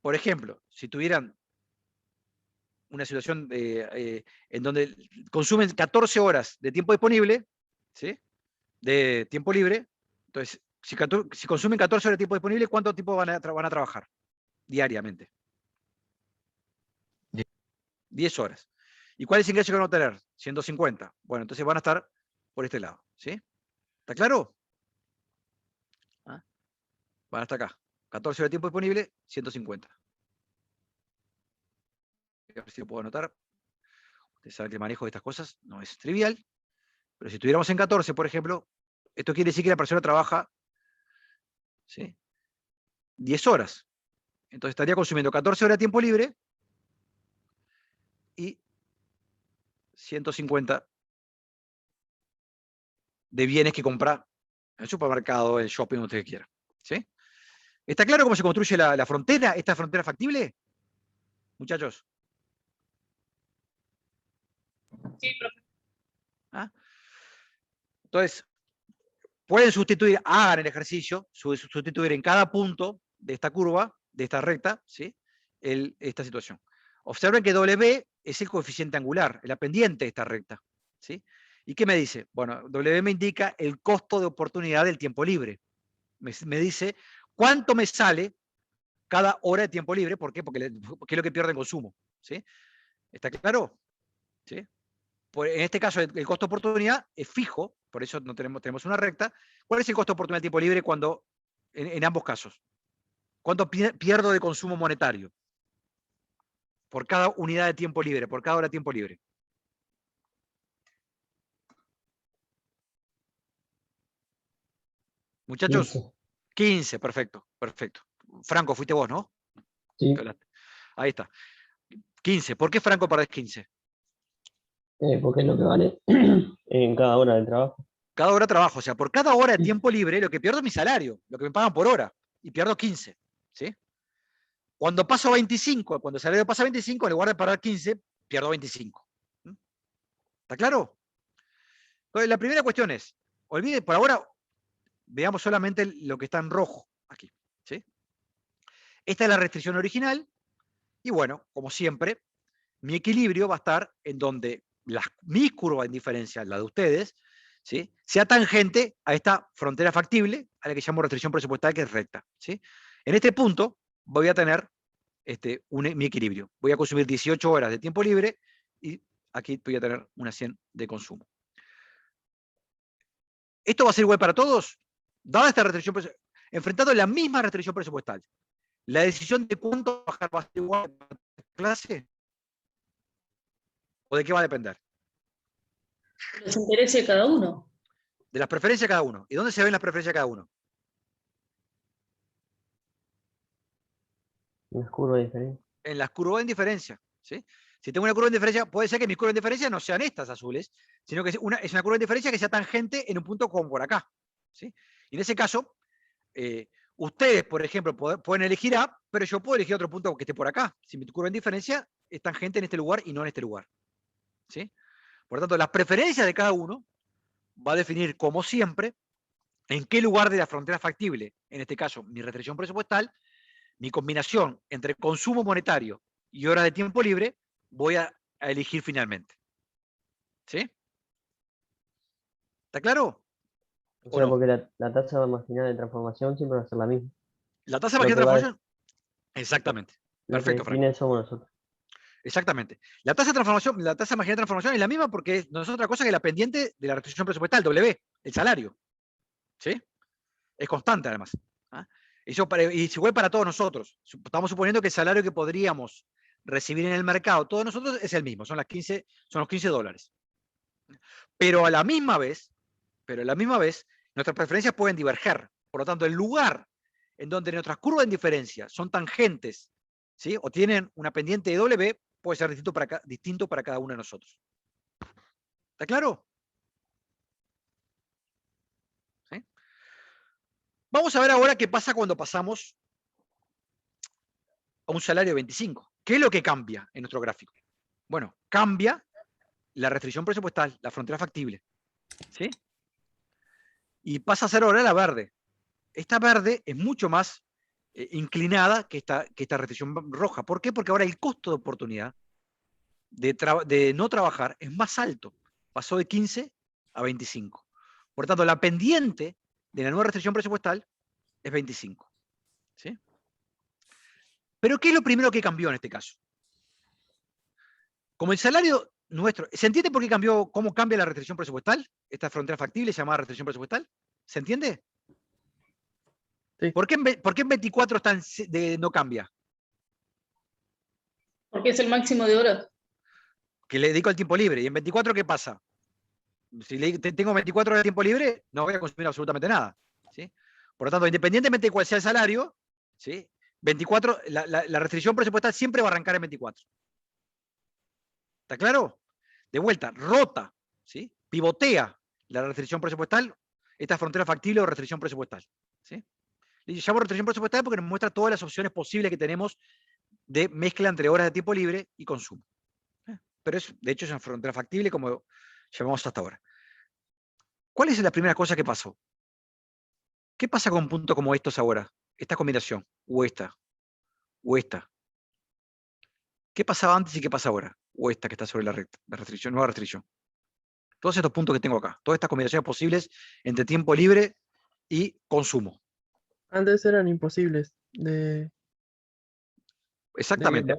Speaker 2: por ejemplo, si tuvieran una situación en donde consumen 14 horas de tiempo disponible, ¿sí? De tiempo libre, entonces, si consumen 14 horas de tiempo disponible, ¿cuánto tiempo van a trabajar diariamente? 10 horas. ¿Y cuál es el ingreso que van a obtener? 150. Bueno, entonces van a estar por este lado. ¿Sí? ¿Está claro? ¿Ah? Van hasta acá. 14 horas de tiempo disponible, 150. A ver si lo puedo anotar. Ustedes saben que el manejo de estas cosas no es trivial. Pero si estuviéramos en 14, por ejemplo, esto quiere decir que la persona trabaja, ¿sí? 10 horas. Entonces estaría consumiendo 14 horas de tiempo libre y 150 de bienes que compra en el supermercado, en el shopping, donde usted quiera. ¿Sí? ¿Está claro cómo se construye la frontera? ¿Esta frontera factible? Muchachos.
Speaker 9: Sí, profe.
Speaker 2: ¿Ah? Entonces, pueden sustituir, hagan el ejercicio, sustituir en cada punto de esta curva, de esta recta, ¿sí? Esta situación. Observen que W es el coeficiente angular, la pendiente de esta recta. ¿Sí? ¿Y qué me dice? Bueno, W me indica el costo de oportunidad del tiempo libre. Me dice cuánto me sale cada hora de tiempo libre. ¿Por qué? Porque es lo que pierde en consumo. ¿Sí? ¿Está claro? ¿Sí? En este caso, el costo de oportunidad es fijo, por eso no tenemos una recta. ¿Cuál es el costo de oportunidad del tiempo libre cuando, en ambos casos? ¿Cuánto pierdo de consumo monetario? Por cada unidad de tiempo libre, por cada hora de tiempo libre. Muchachos, 15, perfecto, perfecto. Franco, fuiste vos, ¿no?
Speaker 6: Sí,
Speaker 2: Ahí está. 15. ¿Por qué Franco perdés 15?
Speaker 6: porque es lo que vale en cada hora del trabajo.
Speaker 2: Cada hora de trabajo, o sea, por cada hora de tiempo libre, lo que pierdo es mi salario, lo que me pagan por hora, y pierdo 15. ¿Sí? Cuando paso 25, cuando el salario pasa 25, en lugar de pagar 15, pierdo 25. ¿Está claro? Entonces, la primera cuestión es, olvide, por ahora, veamos solamente lo que está en rojo aquí. ¿Sí? Esta es la restricción original, y bueno, como siempre, mi equilibrio va a estar en donde mis curvas, en diferencia a la de ustedes, ¿sí?, sea tangente a esta frontera factible, a la que llamo restricción presupuestal, que es recta, ¿sí? En este punto voy a tener mi equilibrio. Voy a consumir 18 horas de tiempo libre y aquí voy a tener unas 100 de consumo. ¿Esto va a ser igual para todos? Dada esta restricción presupuestal, enfrentando la misma restricción presupuestal, ¿la decisión de cuánto bajar va a ser igual para la clase? ¿O de qué va a depender?
Speaker 9: Los intereses de cada uno.
Speaker 2: De las preferencias de cada uno. ¿Y dónde se ven las preferencias de cada uno?
Speaker 6: Las curvas de diferencia.
Speaker 2: En las curvas de indiferencia, ¿sí? Si tengo una curva de indiferencia, puede ser que mis curvas de indiferencia no sean estas azules, sino que es una curva de indiferencia que sea tangente en un punto como por acá, ¿sí? Y en ese caso, ustedes, por ejemplo, pueden elegir A, pero yo puedo elegir otro punto que esté por acá. Si mi curva de indiferencia es tangente en este lugar y no en este lugar, ¿sí? Por lo tanto, las preferencias de cada uno va a definir, como siempre, en qué lugar de la frontera factible, en este caso, mi restricción presupuestal, mi combinación entre consumo monetario y horas de tiempo libre, voy a elegir finalmente. ¿Sí? ¿Está claro?
Speaker 6: O
Speaker 2: ¿O
Speaker 6: sea,
Speaker 2: no?
Speaker 6: porque la tasa marginal de transformación siempre va a ser la misma.
Speaker 2: La tasa
Speaker 6: Lo
Speaker 2: marginal
Speaker 6: que
Speaker 2: de
Speaker 6: va a-
Speaker 2: transformación. Exactamente.
Speaker 6: Lo que
Speaker 2: Perfecto, Franco.
Speaker 6: define somos nosotros.
Speaker 2: Exactamente. La tasa marginal de transformación es la misma porque no es otra cosa que la pendiente de la restricción presupuestal, W, el salario. ¿Sí? Es constante, además. ¿Ah? Y es igual para todos nosotros. Estamos suponiendo que el salario que podríamos recibir en el mercado, todos nosotros, es el mismo, son los $15. Pero a la misma vez, nuestras preferencias pueden diverger. Por lo tanto, el lugar en donde nuestras curvas de indiferencia son tangentes, ¿sí?, o tienen una pendiente de W, puede ser distinto para cada uno de nosotros. ¿Está claro? ¿Sí? Vamos a ver ahora qué pasa cuando pasamos a un salario de 25. ¿Qué es lo que cambia en nuestro gráfico? Bueno, cambia la restricción presupuestal, la frontera factible, ¿sí? Y pasa a ser ahora la verde. Esta verde es mucho más inclinada que esta restricción roja. ¿Por qué? Porque ahora el costo de oportunidad de no trabajar es más alto. Pasó de 15 a 25. Por tanto, la pendiente de la nueva restricción presupuestal es 25. ¿Sí? Pero ¿qué es lo primero que cambió en este caso? Como el salario nuestro, ¿se entiende por qué cambió, cómo cambia la restricción presupuestal? Esta frontera factible llamada restricción presupuestal. ¿Se entiende?
Speaker 7: Sí.
Speaker 2: ¿Por qué en 24 no cambia?
Speaker 9: Porque es el máximo de horas.
Speaker 2: Que le dedico al tiempo libre. ¿Y en 24 qué pasa? Si tengo 24 horas de tiempo libre, no voy a consumir absolutamente nada. ¿Sí? Por lo tanto, independientemente de cuál sea el salario, ¿sí?, 24, la restricción presupuestal siempre va a arrancar en 24. ¿Está claro? De vuelta, rota, ¿sí?, pivotea la restricción presupuestal, esta frontera factible o restricción presupuestal. ¿Sí? Le llamo restricción presupuestal porque nos muestra todas las opciones posibles que tenemos de mezcla entre horas de tiempo libre y consumo. Pero de hecho es una frontera factible como llamamos hasta ahora. ¿Cuál es la primera cosa que pasó? ¿Qué pasa con puntos como estos ahora? Esta combinación, o esta, o esta. ¿Qué pasaba antes y qué pasa ahora? O esta que está sobre la recta, la restricción, nueva restricción. Todos estos puntos que tengo acá, todas estas combinaciones posibles entre tiempo libre y consumo.
Speaker 7: Antes eran imposibles de
Speaker 2: Exactamente.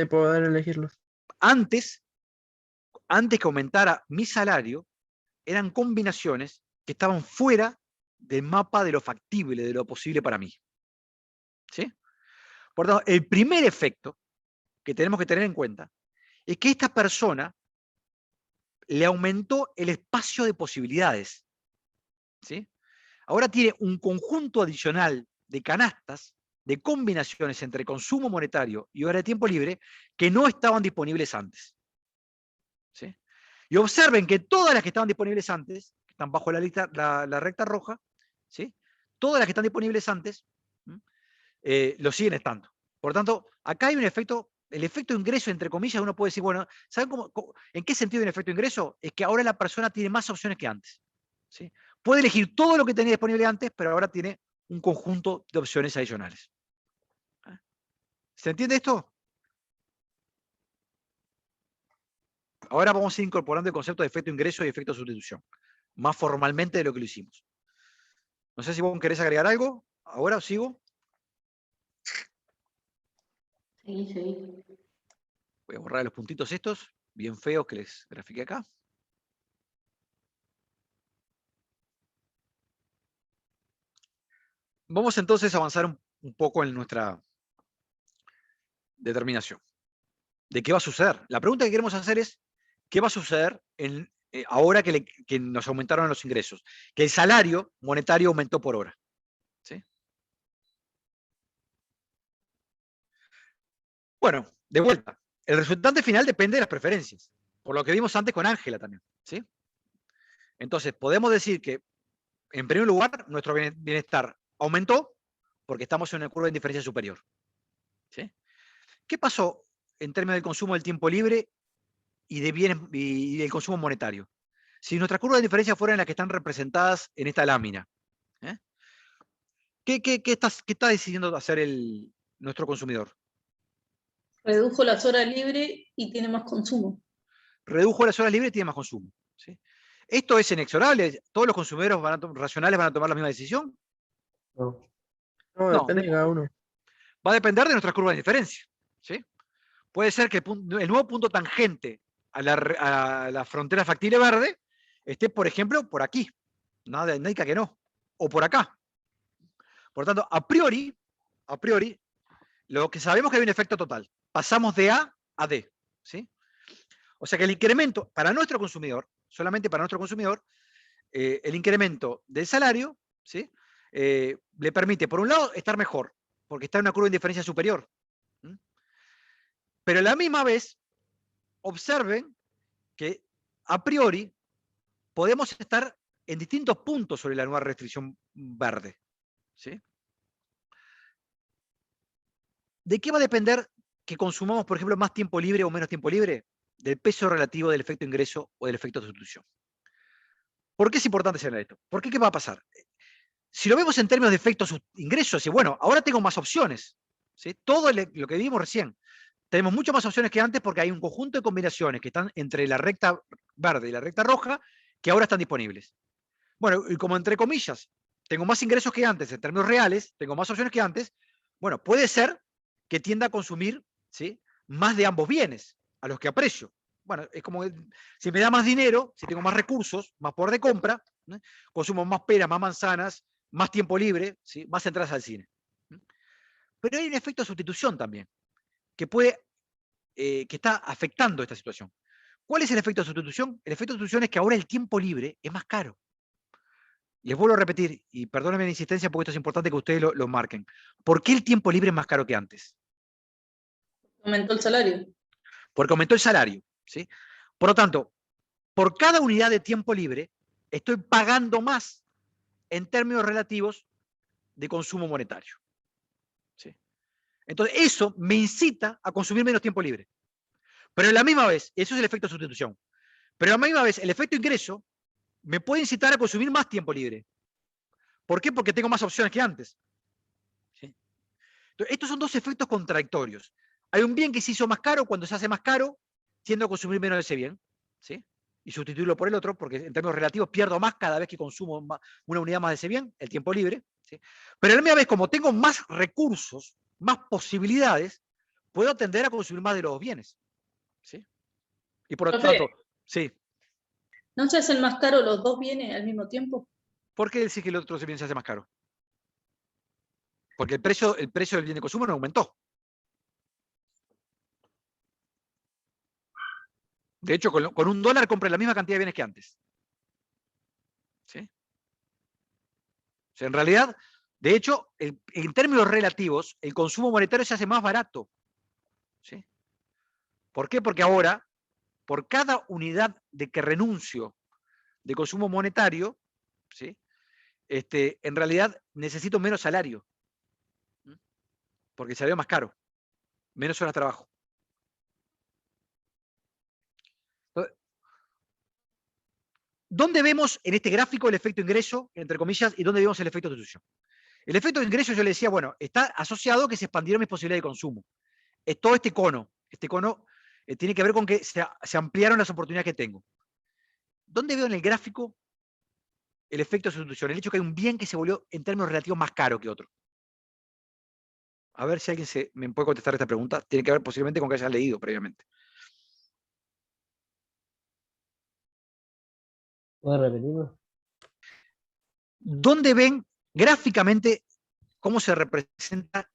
Speaker 7: poder elegirlos.
Speaker 2: Antes que aumentara mi salario, eran combinaciones que estaban fuera del mapa de lo factible, de lo posible para mí. ¿Sí? Por lo tanto, el primer efecto que tenemos que tener en cuenta es que esta persona le aumentó el espacio de posibilidades. ¿Sí? Ahora tiene un conjunto adicional de canastas, de combinaciones entre consumo monetario y hora de tiempo libre que no estaban disponibles antes. ¿Sí? Y observen que todas las que estaban disponibles antes, que están bajo la recta roja, ¿sí?, todas las que están disponibles antes, lo siguen estando. Por lo tanto, acá hay un efecto, el efecto ingreso, entre comillas, uno puede decir, bueno, ¿saben en qué sentido el efecto ingreso? Es que ahora la persona tiene más opciones que antes. ¿Sí? Puede elegir todo lo que tenía disponible antes, pero ahora tiene un conjunto de opciones adicionales. ¿Se entiende esto? Ahora vamos a ir incorporando el concepto de efecto ingreso y efecto sustitución. más formalmente de lo que lo hicimos. No sé si vos querés agregar algo, ahora o sigo.
Speaker 1: Sí.
Speaker 2: Voy a borrar los puntitos estos, bien feos que les grafiqué acá. Vamos entonces a avanzar un poco en nuestra determinación. ¿De qué va a suceder? La pregunta que queremos hacer es, ¿qué va a suceder ahora que nos aumentaron los ingresos? Que el salario monetario aumentó por hora. ¿Sí? Bueno, de vuelta. El resultante final depende de las preferencias, por lo que vimos antes con Ángela también. ¿Sí? Entonces, podemos decir que, en primer lugar, nuestro bienestar aumentó porque estamos en una curva de indiferencia superior. ¿Sí? ¿Qué pasó en términos del consumo del tiempo libre y de bienes y del consumo monetario? Si nuestras curvas de diferencia fueran las que están representadas en esta lámina, ¿qué está decidiendo hacer nuestro consumidor?
Speaker 9: Redujo las horas libres y tiene más consumo.
Speaker 2: Redujo las horas libres y tiene más consumo. ¿Sí? ¿Esto es inexorable? ¿Todos los consumidores racionales van a tomar la misma decisión?
Speaker 6: No.
Speaker 7: No,
Speaker 2: No,
Speaker 7: depende de cada uno.
Speaker 2: va a depender de nuestras curvas de diferencia. ¿Sí? Puede ser que el nuevo punto tangente a la frontera factible verde esté, por ejemplo, por aquí. Nada indica que no. O por acá. Por lo tanto, a priori, lo que sabemos que hay un efecto total. Pasamos de A a D. ¿Sí? O sea que el incremento para nuestro consumidor, solamente para nuestro consumidor, el incremento del salario, ¿sí? Le permite, por un lado, estar mejor, porque está en una curva de indiferencia superior. ¿Mm? Pero a la misma vez, observen que a priori podemos estar en distintos puntos sobre la nueva restricción verde. ¿Sí? ¿De qué va a depender que consumamos, por ejemplo, más tiempo libre o menos tiempo libre? Del peso relativo del efecto ingreso o del efecto sustitución. ¿Por qué es importante señalar esto? Porque ¿qué va a pasar? Si lo vemos en términos de efectos ingresos, y bueno, ahora tengo más opciones. ¿Sí? Todo lo que vimos recién. Tenemos muchas más opciones que antes porque hay un conjunto de combinaciones que están entre la recta verde y la recta roja que ahora están disponibles. Bueno, y como entre comillas, tengo más ingresos que antes en términos reales, tengo más opciones que antes, bueno, puede ser que tienda a consumir, ¿sí?, más de ambos bienes, a los que aprecio. Bueno, es como si me da más dinero, si tengo más recursos, más poder de compra, ¿no?, consumo más peras, más manzanas, más tiempo libre, ¿sí?, más entradas al cine. Pero hay un efecto de sustitución también, que está afectando esta situación. ¿Cuál es el efecto de sustitución? El efecto de sustitución es que ahora el tiempo libre es más caro. Les vuelvo a repetir, y perdónenme la insistencia porque esto es importante que ustedes lo marquen. ¿Por qué el tiempo libre es más caro que antes?
Speaker 9: Aumentó el salario.
Speaker 2: Porque aumentó el salario. ¿Sí? Por lo tanto, por cada unidad de tiempo libre, estoy pagando más en términos relativos de consumo monetario. ¿Sí? Entonces, eso me incita a consumir menos tiempo libre. Pero a la misma vez, eso es el efecto de sustitución, pero a la misma vez, el efecto ingreso me puede incitar a consumir más tiempo libre. ¿Por qué? Porque tengo más opciones que antes. ¿Sí? Entonces, estos son dos efectos contradictorios. Hay un bien que se hizo más caro, cuando se hace más caro, tiendo a consumir menos de ese bien, ¿sí?, y sustituirlo por el otro, porque en términos relativos pierdo más cada vez que consumo una unidad más de ese bien, el tiempo libre. ¿Sí? Pero a la misma vez, como tengo más recursos, más posibilidades, puedo tender a consumir más de los dos bienes. ¿Sí? Y por lo tanto, sí.
Speaker 9: ¿No se hacen más caros los dos bienes al mismo tiempo?
Speaker 2: ¿Por qué decir que el otro bien se hace más caro? Porque el precio del bien de consumo no aumentó. De hecho, con $1 compré la misma cantidad de bienes que antes. ¿Sí? O sea, en realidad, de hecho, en términos relativos, el consumo monetario se hace más barato. ¿Sí? ¿Por qué? Porque ahora, por cada unidad de que renuncio de consumo monetario, ¿sí?, en realidad necesito menos salario. Porque el salario es más caro. Menos horas de trabajo. ¿Dónde vemos en este gráfico el efecto ingreso, entre comillas, y dónde vemos el efecto sustitución? El efecto de ingreso, yo le decía, bueno, está asociado a que se expandieron mis posibilidades de consumo. Es todo este cono tiene que ver con que se ampliaron las oportunidades que tengo. ¿Dónde veo en el gráfico el efecto de sustitución, el hecho que hay un bien que se volvió en términos relativos más caro que otro. A ver si alguien me puede contestar esta pregunta. Tiene que ver posiblemente con que hayas leído previamente.
Speaker 6: ¿Puedes repetirlo?
Speaker 2: ¿Dónde ven gráficamente cómo se representa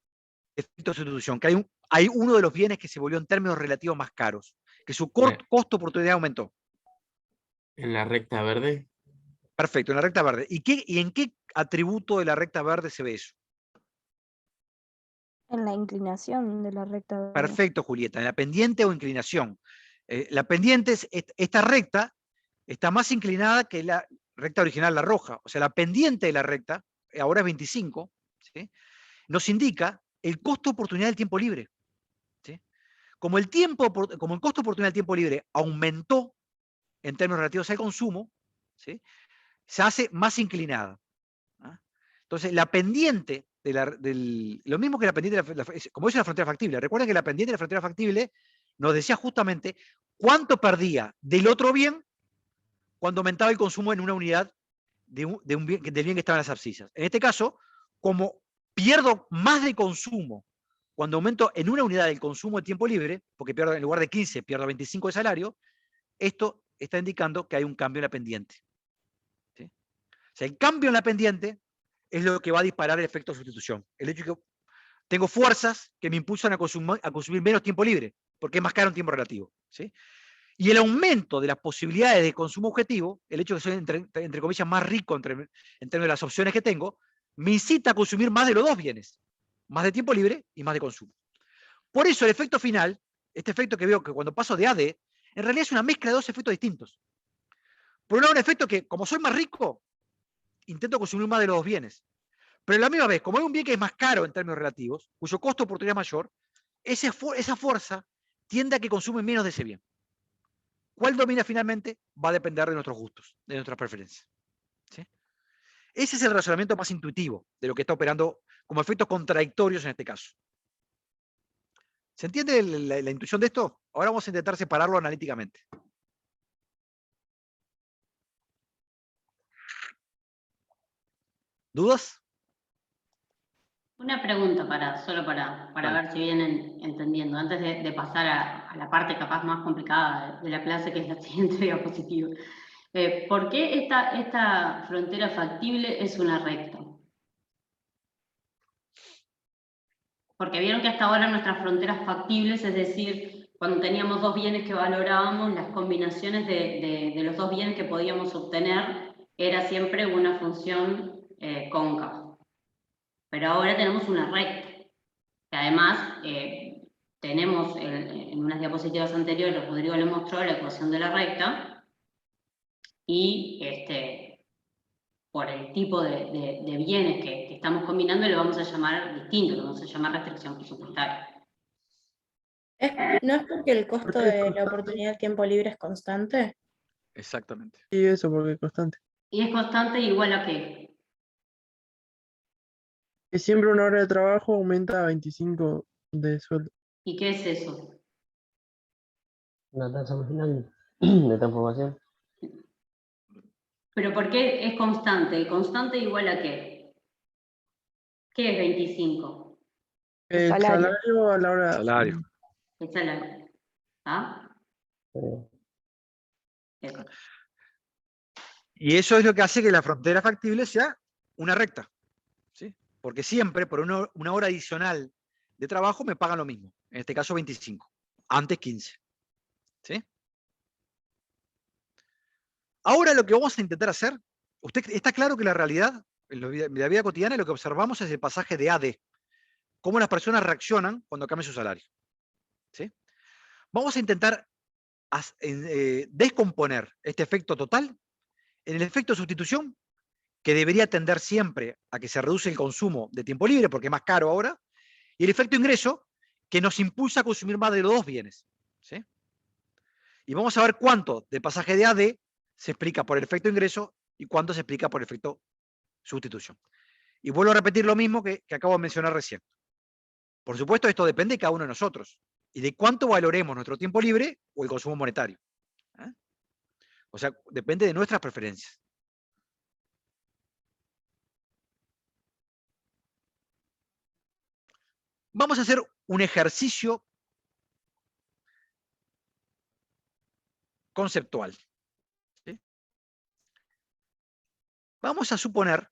Speaker 2: el efecto de sustitución? Que hay uno de los bienes que se volvió en términos relativos más caros, que su costo oportunidad aumentó.
Speaker 11: En la recta verde.
Speaker 2: Perfecto, en la recta verde. ¿Y en qué atributo de la recta verde se ve eso?
Speaker 4: En la inclinación de la recta verde.
Speaker 2: Perfecto, Julieta. ¿En la pendiente o inclinación? La pendiente, esta recta, está más inclinada que la recta original, la roja. O sea, la pendiente de la recta, ahora es 25, ¿sí? Nos indica el costo oportunidad del tiempo libre. ¿Sí? Como el costo oportunidad del tiempo libre aumentó en términos relativos al consumo, ¿sí? Se hace más inclinada. ¿Ah? Entonces, la pendiente, lo mismo que la pendiente, como dice la frontera factible, recuerden que la pendiente de la frontera factible nos decía justamente cuánto perdía del otro bien cuando aumentaba el consumo en una unidad del bien que estaba en las abscisas. En este caso, como pierdo más de consumo cuando aumento en una unidad del consumo de tiempo libre, porque pierdo en lugar de 15, pierdo 25 de salario, esto está indicando que hay un cambio en la pendiente. ¿Sí? O sea, el cambio en la pendiente es lo que va a disparar el efecto de sustitución. El hecho de que tengo fuerzas que me impulsan a consumir menos tiempo libre, porque es más caro en tiempo relativo. ¿Sí? Y el aumento de las posibilidades de consumo objetivo, el hecho de que soy, entre comillas, más rico en términos de las opciones que tengo, me incita a consumir más de los dos bienes, más de tiempo libre y más de consumo. Por eso el efecto final, este efecto que veo que cuando paso de A a D, en realidad es una mezcla de dos efectos distintos. Por un lado, un efecto que, como soy más rico, intento consumir más de los dos bienes. Pero a la misma vez, como hay un bien que es más caro en términos relativos, cuyo costo de oportunidad es mayor, esa fuerza tiende a que consume menos de ese bien. ¿Cuál domina finalmente? Va a depender de nuestros gustos, de nuestras preferencias. ¿Sí? Ese es el razonamiento más intuitivo de lo que está operando como efectos contradictorios en este caso. ¿Se entiende la intuición de esto? Ahora vamos a intentar separarlo analíticamente. ¿Dudas?
Speaker 1: Una pregunta solo para
Speaker 2: Vale.
Speaker 1: ver si vienen entendiendo, antes de pasar a la parte capaz más complicada de la clase, que es la siguiente diapositiva. ¿Por qué esta frontera factible es una recta? Porque vieron que hasta ahora nuestras fronteras factibles, es decir, cuando teníamos dos bienes que valorábamos, las combinaciones de los dos bienes que podíamos obtener era siempre una función cóncava. Pero ahora tenemos una recta, que además tenemos en unas diapositivas anteriores, Rodrigo le mostró la ecuación de la recta, y por el tipo de bienes que estamos combinando lo vamos a llamar distinto, lo vamos a llamar restricción presupuestaria.
Speaker 9: ¿No es porque el costo de la oportunidad del tiempo libre es constante?
Speaker 2: Exactamente.
Speaker 7: Y eso porque es constante.
Speaker 1: Y es constante igual a qué.
Speaker 7: Y siempre una hora de trabajo aumenta a 25 de sueldo.
Speaker 1: ¿Y qué es eso?
Speaker 6: Una tasa marginal de transformación.
Speaker 1: ¿Pero por qué es constante? ¿Constante igual a qué? ¿Qué es 25?
Speaker 7: El salario a la hora.
Speaker 2: Salario.
Speaker 1: El salario. ¿Ah? Eso.
Speaker 2: Y eso es lo que hace que la frontera factible sea una recta. ¿Sí? Porque siempre por una hora adicional de trabajo me pagan lo mismo. En este caso 25. Antes 15. ¿Sí? Ahora lo que vamos a intentar hacer, usted está claro que la realidad, en la vida cotidiana, lo que observamos es el pasaje de A a D. Cómo las personas reaccionan cuando cambian su salario. ¿Sí? Vamos a intentar descomponer este efecto total en el efecto de sustitución, que debería tender siempre a que se reduce el consumo de tiempo libre, porque es más caro ahora, y el efecto ingreso, que nos impulsa a consumir más de los dos bienes. ¿Sí? Y vamos a ver cuánto de pasaje de A a D se explica por el efecto ingreso y cuánto se explica por el efecto sustitución. Y vuelvo a repetir lo mismo que acabo de mencionar recién. Por supuesto, esto depende de cada uno de nosotros y de cuánto valoremos nuestro tiempo libre o el consumo monetario. ¿Eh? O sea, depende de nuestras preferencias. Vamos a hacer un ejercicio conceptual. ¿Sí? Vamos a suponer,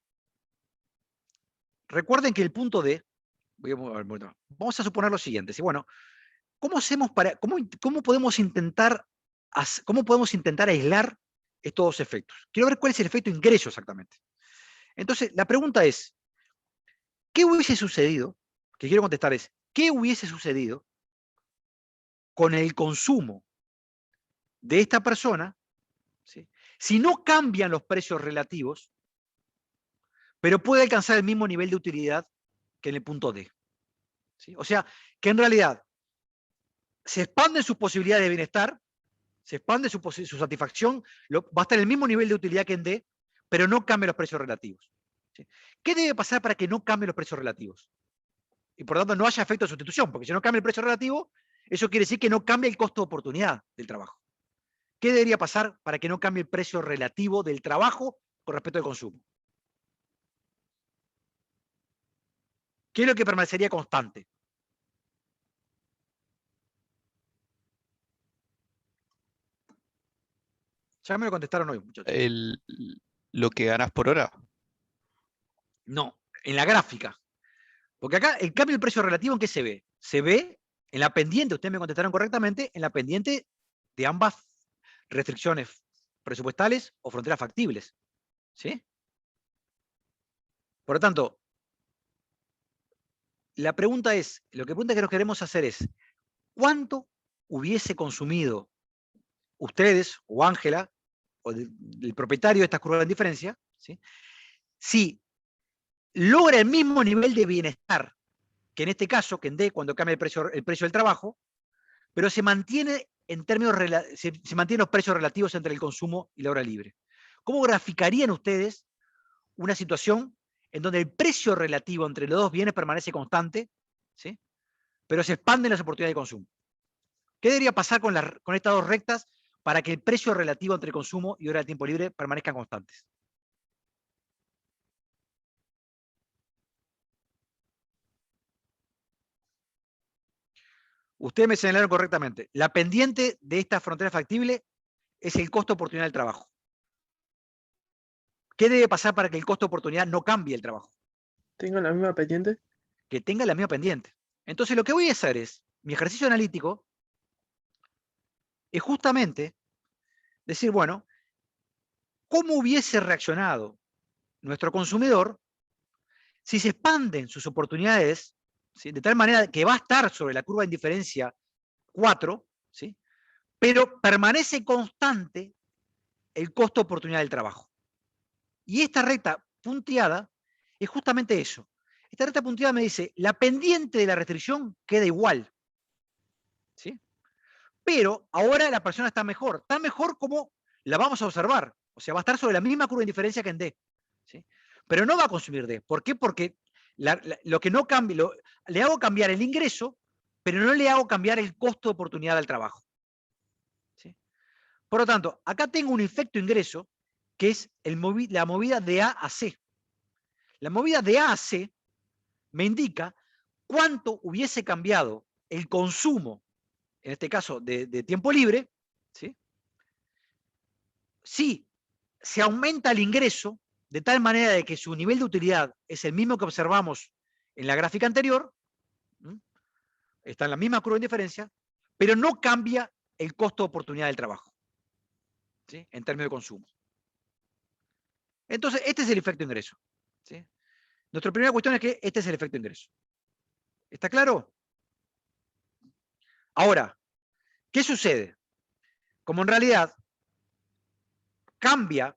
Speaker 2: recuerden que el punto D, vamos a suponer lo siguiente, ¿sí? Bueno, ¿cómo hacemos para, cómo podemos intentar aislar estos dos efectos? Quiero ver cuál es el efecto ingreso exactamente. Entonces, la pregunta es, ¿qué hubiese sucedido? Que quiero contestar es, ¿qué hubiese sucedido con el consumo de esta persona, ¿sí?, si no cambian los precios relativos, pero puede alcanzar el mismo nivel de utilidad que en el punto D? ¿Sí? O sea, que en realidad se expanden sus posibilidades de bienestar, se expande su satisfacción, va a estar en el mismo nivel de utilidad que en D, pero no cambia los precios relativos. ¿Sí? ¿Qué debe pasar para que no cambien los precios relativos? Y por lo tanto no haya efecto de sustitución, porque si no cambia el precio relativo, eso quiere decir que no cambia el costo de oportunidad del trabajo. ¿Qué debería pasar para que no cambie el precio relativo del trabajo con respecto al consumo? ¿Qué es lo que permanecería constante? Ya me lo contestaron hoy, muchachos.
Speaker 3: Lo que ganas por hora.
Speaker 2: No, en la gráfica. Porque acá el cambio del precio relativo, ¿en qué se ve? Se ve en la pendiente, ustedes me contestaron correctamente, en la pendiente de ambas restricciones presupuestales o fronteras factibles. ¿Sí? Por lo tanto, la pregunta es, lo que nos queremos hacer es, ¿cuánto hubiese consumido ustedes o Ángela o el propietario de estas curvas de diferencia, ¿sí?, si logra el mismo nivel de bienestar que en este caso, que en D, cuando cambia el precio del trabajo, pero se mantiene en términos se mantienen los precios relativos entre el consumo y la hora libre? ¿Cómo graficarían ustedes una situación en donde el precio relativo entre los dos bienes permanece constante, ¿sí?, pero se expanden las oportunidades de consumo? ¿Qué debería pasar con estas dos rectas para que el precio relativo entre consumo y hora de tiempo libre permanezcan constantes? Ustedes me señalaron correctamente. La pendiente de esta frontera factible es el costo de oportunidad del trabajo. ¿Qué debe pasar para que el costo de oportunidad no cambie el trabajo?
Speaker 7: ¿Tengo la misma pendiente?
Speaker 2: Que tenga la misma pendiente. Entonces lo que voy a hacer es, mi ejercicio analítico es justamente decir, bueno, ¿cómo hubiese reaccionado nuestro consumidor si se expanden sus oportunidades, ¿sí?, de tal manera que va a estar sobre la curva de indiferencia 4, ¿sí?, pero permanece constante el costo de oportunidad del trabajo? Y esta recta punteada es justamente eso. Esta recta punteada me dice, la pendiente de la restricción queda igual, ¿sí?, pero ahora la persona está mejor como la vamos a observar. O sea, va a estar sobre la misma curva de indiferencia que en D, ¿sí?, pero no va a consumir D. ¿Por qué? Porque lo que no cambia, le hago cambiar el ingreso, pero no le hago cambiar el costo de oportunidad del trabajo, ¿sí? Por lo tanto, acá tengo un efecto ingreso que es la movida de A a C. La movida de A a C me indica cuánto hubiese cambiado el consumo, en este caso de tiempo libre, ¿sí?, si se aumenta el ingreso de tal manera de que su nivel de utilidad es el mismo que observamos en la gráfica anterior, está en la misma curva de diferencia, pero no cambia el costo de oportunidad del trabajo, ¿sí?, en términos de consumo. Entonces, este es el efecto ingreso, ¿sí? Nuestra primera cuestión es que este es el efecto ingreso. ¿Está claro? Ahora, ¿qué sucede? Como en realidad cambia.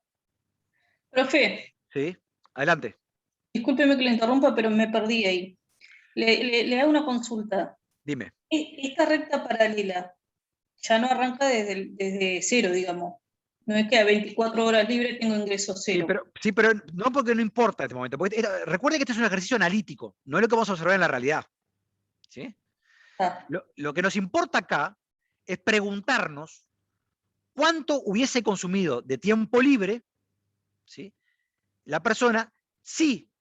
Speaker 9: Profe,
Speaker 2: ¿Sí? Adelante.
Speaker 9: discúlpeme que le interrumpa, pero me perdí ahí. Le hago una consulta.
Speaker 2: Dime.
Speaker 9: Esta recta paralela ya no arranca desde cero, digamos. No es que a 24 horas libres tengo ingreso cero.
Speaker 2: Sí, pero no, porque no importa en este momento. Porque recuerde que este es un ejercicio analítico, no es lo que vamos a observar en la realidad, ¿sí? Lo que nos importa acá es preguntarnos cuánto hubiese consumido de tiempo libre, ¿sí?, la persona si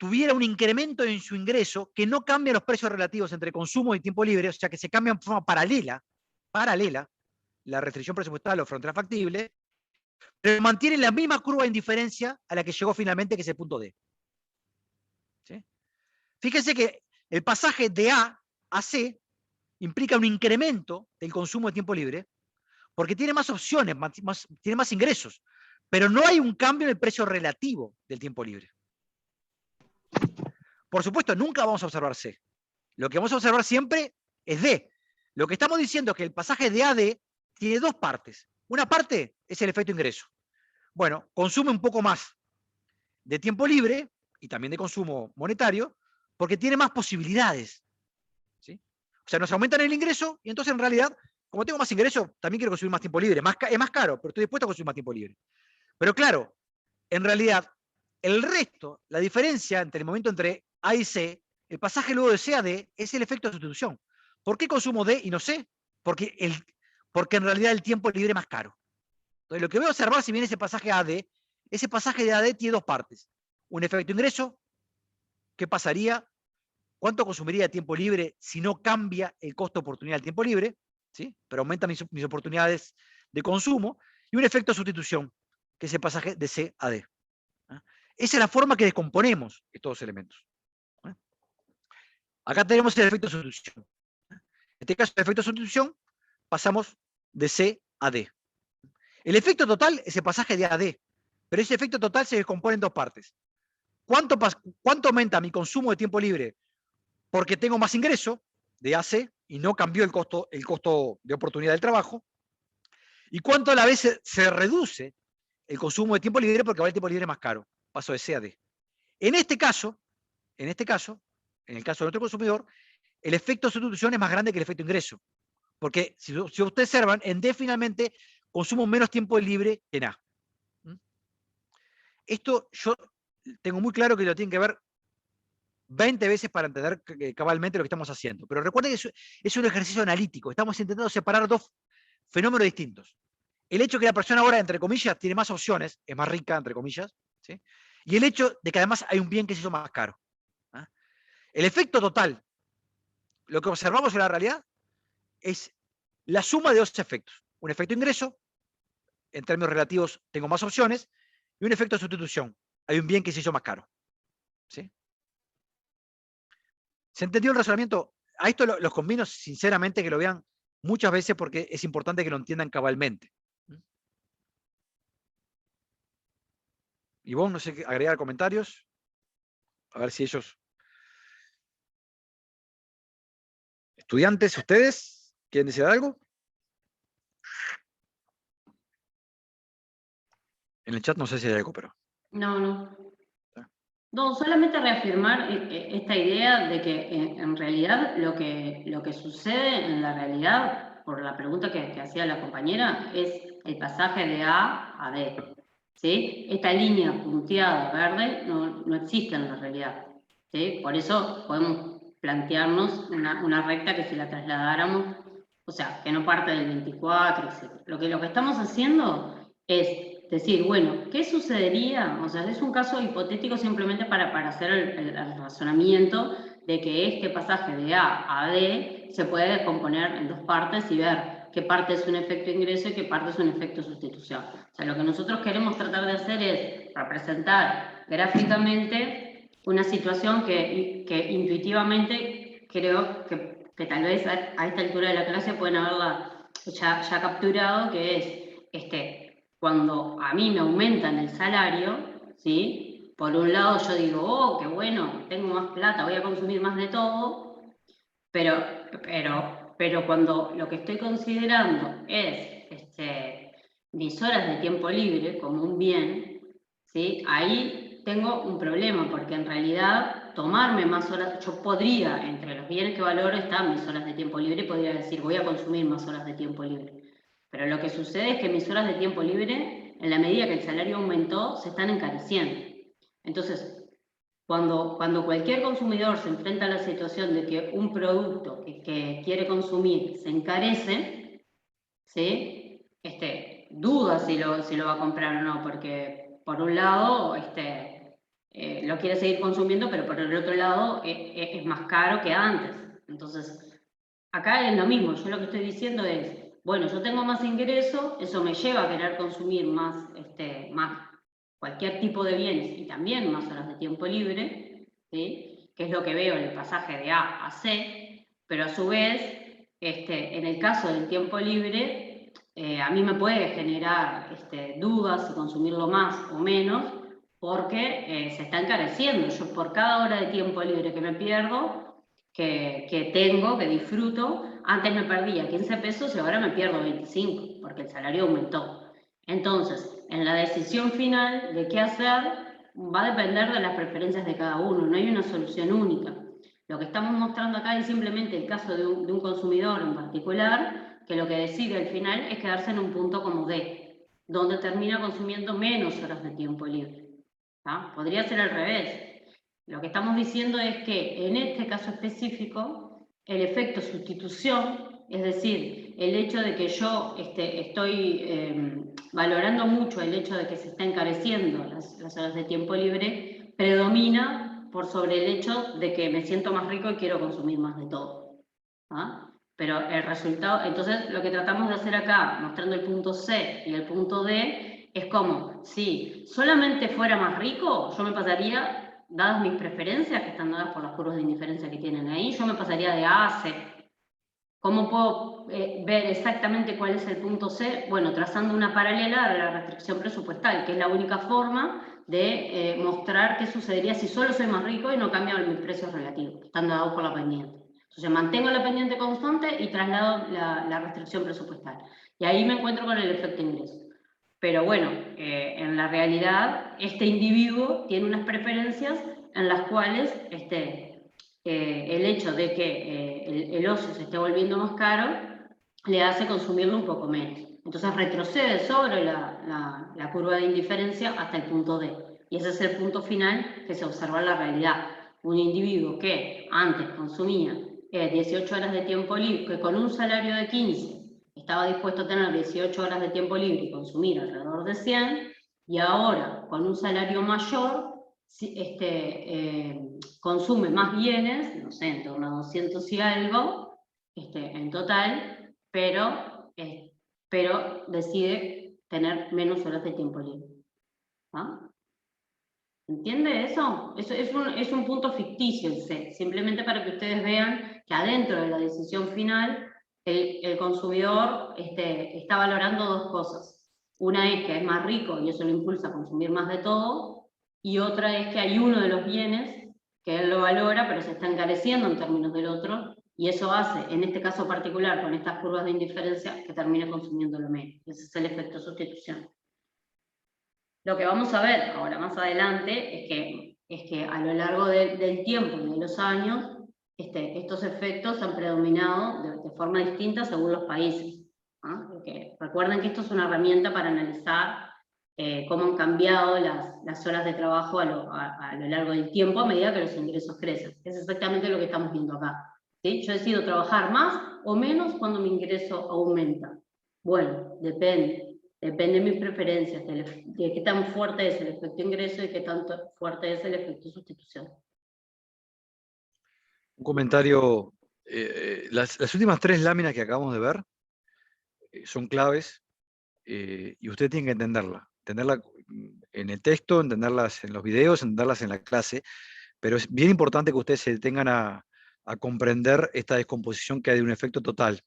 Speaker 2: tuviera un incremento en su ingreso que no cambia los precios relativos entre consumo y tiempo libre, o sea, que se cambian de forma paralela, la restricción presupuestal o frontera factible, pero mantiene la misma curva de indiferencia a la que llegó finalmente, que es el punto D. ¿Sí? Fíjense que el pasaje de A a C implica un incremento del consumo de tiempo libre, porque tiene más opciones, tiene más ingresos, pero no hay un cambio en el precio relativo del tiempo libre. Por supuesto, nunca vamos a observar C. Lo que vamos a observar siempre es D. Lo que estamos diciendo es que el pasaje de A a D tiene dos partes. Una parte es el efecto ingreso. Bueno, consume un poco más de tiempo libre y también de consumo monetario, porque tiene más posibilidades. ¿Sí? O sea, nos aumentan el ingreso y entonces en realidad, como tengo más ingreso, también quiero consumir más tiempo libre. Es más caro, pero estoy dispuesto a consumir más tiempo libre. Pero claro, en realidad, el resto, la diferencia entre el momento entre A y C, el pasaje luego de C a D, es el efecto de sustitución. ¿Por qué consumo D y no C? Porque en realidad el tiempo libre es más caro. Entonces, lo que voy a observar, si bien ese pasaje A a D, ese pasaje de A a D tiene dos partes. Un efecto ingreso, ¿qué pasaría? ¿Cuánto consumiría de tiempo libre si no cambia el costo de oportunidad del tiempo libre? ¿Sí? Pero aumenta mis oportunidades de consumo. Y un efecto de sustitución, que es el pasaje de C a D. Esa es la forma que descomponemos estos dos elementos. Acá tenemos el efecto de sustitución. En este caso, el efecto de sustitución, pasamos de C a D. El efecto total es el pasaje de A a D, pero ese efecto total se descompone en dos partes. ¿Cuánto aumenta mi consumo de tiempo libre porque tengo más ingreso de A a C y no cambió el costo de oportunidad del trabajo? ¿Y cuánto a la vez se reduce el consumo de tiempo libre porque ahora el tiempo libre es más caro? Paso de C a D. En el caso de nuestro consumidor, el efecto de sustitución es más grande que el efecto ingreso. Porque si ustedes observan, en D finalmente consumo menos tiempo libre que en A. Esto yo tengo muy claro que lo tienen que ver 20 veces para entender cabalmente lo que estamos haciendo. Pero recuerden que es un ejercicio analítico. Estamos intentando separar dos fenómenos distintos. El hecho de que la persona ahora, entre comillas, tiene más opciones, es más rica, entre comillas, ¿sí? Y el hecho de que además hay un bien que se hizo más caro. El efecto total, lo que observamos en la realidad, es la suma de dos efectos. Un efecto ingreso, en términos relativos tengo más opciones, y un efecto de sustitución. Hay un bien que se hizo más caro. ¿Sí? ¿Se entendió el razonamiento? A esto los convino sinceramente que lo vean muchas veces porque es importante que lo entiendan cabalmente. Y vos, no sé, agregar comentarios. A ver si ellos... Estudiantes, ¿ustedes quieren decir algo? En el chat no sé si hay algo, pero...
Speaker 1: No, solamente reafirmar esta idea de que en realidad lo que sucede en la realidad, por la pregunta que hacía la compañera, es el pasaje de A a D. ¿Sí? Esta línea punteada verde no existe en la realidad. ¿Sí? Por eso podemos plantearnos una recta que si la trasladáramos, o sea, que no parte del 24, etc. Lo que estamos haciendo es decir, bueno, ¿qué sucedería? O sea, es un caso hipotético simplemente para hacer el razonamiento de que este pasaje de A a D se puede descomponer en dos partes y ver qué parte es un efecto ingreso y qué parte es un efecto sustitución. O sea, lo que nosotros queremos tratar de hacer es representar gráficamente una situación que intuitivamente creo que tal vez a esta altura de la clase pueden haberla ya capturado, que es cuando a mí me aumentan el salario, ¿sí? Por un lado yo digo, oh, qué bueno, tengo más plata, voy a consumir más de todo, pero cuando lo que estoy considerando es mis horas de tiempo libre como un bien, ¿sí? Ahí tengo un problema, porque en realidad tomarme más horas, yo podría, entre los bienes que valoro están mis horas de tiempo libre, y podría decir, voy a consumir más horas de tiempo libre. Pero lo que sucede es que mis horas de tiempo libre, en la medida que el salario aumentó, se están encareciendo. Entonces, cuando cualquier consumidor se enfrenta a la situación de que un producto que quiere consumir se encarece, ¿sí? Duda si lo va a comprar o no, porque por un lado lo quiere seguir consumiendo, pero por el otro lado es más caro que antes. Entonces, acá es lo mismo. Yo lo que estoy diciendo es, bueno, yo tengo más ingreso, eso me lleva a querer consumir más cualquier tipo de bienes y también más horas de tiempo libre, ¿sí? Que es lo que veo en el pasaje de A a C, pero a su vez, en el caso del tiempo libre, a mí me puede generar dudas si consumirlo más o menos, porque se está encareciendo. Yo por cada hora de tiempo libre que me pierdo, que tengo, que disfruto, antes me perdía 15 pesos y ahora me pierdo 25, porque el salario aumentó. Entonces, en la decisión final de qué hacer, va a depender de las preferencias de cada uno, no hay una solución única. Lo que estamos mostrando acá es simplemente el caso de un consumidor en particular, que lo que decide al final es quedarse en un punto como D, donde termina consumiendo menos horas de tiempo libre. ¿Ah? Podría ser al revés. Lo que estamos diciendo es que en este caso específico, el efecto sustitución, es decir, el hecho de que yo estoy valorando mucho el hecho de que se está encareciendo las horas de tiempo libre, predomina por sobre el hecho de que me siento más rico y quiero consumir más de todo. ¿Ah? Pero el resultado, entonces lo que tratamos de hacer acá, mostrando el punto C y el punto D, es como, si solamente fuera más rico, yo me pasaría, dadas mis preferencias, que están dadas por las curvas de indiferencia que tienen ahí, yo me pasaría de A a C. ¿Cómo puedo ver exactamente cuál es el punto C? Bueno, trazando una paralela a la restricción presupuestal, que es la única forma de mostrar qué sucedería si solo soy más rico y no cambian mis precios relativos, están dados por la pendiente. Entonces mantengo la pendiente constante y traslado la restricción presupuestal. Y ahí me encuentro con el efecto ingreso. Pero bueno, en la realidad, este individuo tiene unas preferencias en las cuales el hecho de que el ocio se esté volviendo más caro le hace consumirlo un poco menos. Entonces retrocede sobre la curva de indiferencia hasta el punto D. Y ese es el punto final que se observa en la realidad. Un individuo que antes consumía 18 horas de tiempo libre, que con un salario de 15 estaba dispuesto a tener 18 horas de tiempo libre y consumir alrededor de 100, y ahora con un salario mayor consume más bienes, no sé, en torno a 200 y algo, en total, pero decide tener menos horas de tiempo libre. ¿Ah? ¿Entiende eso? Eso es un punto ficticio, simplemente para que ustedes vean que adentro de la decisión final el consumidor está valorando dos cosas. Una es que es más rico y eso lo impulsa a consumir más de todo, y otra es que hay uno de los bienes que él lo valora, pero se está encareciendo en términos del otro, y eso hace, en este caso particular, con estas curvas de indiferencia, que termine consumiéndolo menos. Ese es el efecto sustitución. Lo que vamos a ver ahora más adelante es que a lo largo del tiempo y de los años, estos efectos han predominado de forma distinta según los países. ¿Ah? Porque recuerden que esto es una herramienta para analizar cómo han cambiado las horas de trabajo a lo largo del tiempo a medida que los ingresos crecen. Es exactamente lo que estamos viendo acá. ¿Sí? Yo decido trabajar más o menos cuando mi ingreso aumenta. Bueno, depende. Depende de mis preferencias, de qué tan fuerte es el efecto ingreso y qué tan fuerte es el efecto sustitución.
Speaker 2: Un comentario. Las últimas 3 láminas que acabamos de ver son claves y usted tiene que entenderla en el texto, entenderlas en los videos, entenderlas en la clase, pero es bien importante que ustedes se detengan a comprender esta descomposición que hay de un efecto total,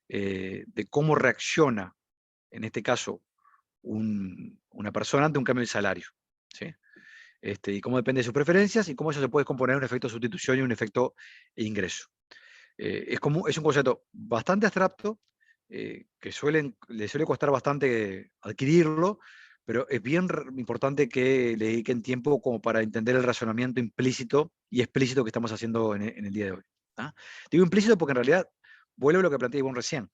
Speaker 2: de cómo reacciona, en este caso, una persona ante un cambio de salario, ¿sí? Y cómo depende de sus preferencias y cómo eso se puede componer en un efecto sustitución y un efecto ingreso. Es un concepto bastante abstracto, que le suele costar bastante adquirirlo, pero es bien importante que le dediquen tiempo como para entender el razonamiento implícito y explícito que estamos haciendo en el día de hoy. ¿Ah? Digo implícito porque en realidad, vuelvo a lo que planteé Ivonne recién,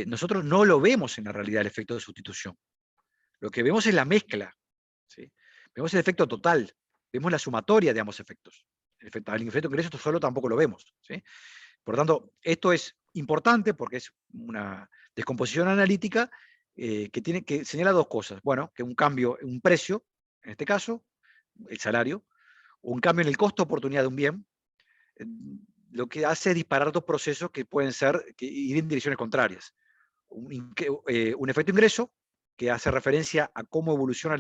Speaker 2: nosotros no lo vemos en la realidad el efecto de sustitución. Lo que vemos es la mezcla, ¿sí? Vemos el efecto total, vemos la sumatoria de ambos efectos. El efecto ingreso solo tampoco lo vemos, ¿sí? Por lo tanto, esto es importante porque es una descomposición analítica que señala dos cosas. Bueno, que un cambio, un precio, en este caso, el salario, o un cambio en el costo de oportunidad de un bien, lo que hace es disparar dos procesos que pueden ir en direcciones contrarias. Un efecto ingreso, que hace referencia a cómo evolucionan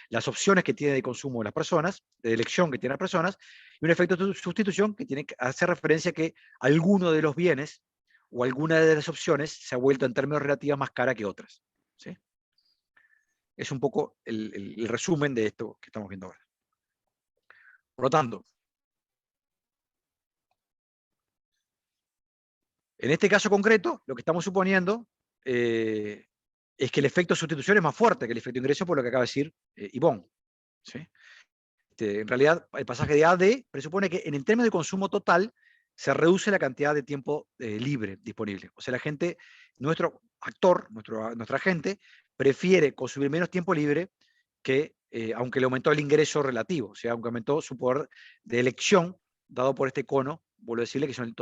Speaker 2: las opciones que tiene de consumo las personas, de elección que tienen las personas, y un efecto de sustitución que hace referencia a que alguno de los bienes o alguna de las opciones se ha vuelto en términos relativos más cara que otras. ¿Sí? Es un poco el resumen de esto que estamos viendo ahora. Por lo tanto, en este caso concreto, lo que estamos suponiendo es que el efecto de sustitución es más fuerte que el efecto de ingreso, por lo que acaba de decir Ivonne. ¿Sí? En realidad, el pasaje de A a D presupone que en el término de consumo total se reduce la cantidad de tiempo libre disponible. O sea, nuestro actor, nuestra agente, prefiere consumir menos tiempo libre que, aunque le aumentó el ingreso relativo, o sea, aunque aumentó su poder de elección, dado por este cono, vuelvo a decirle que son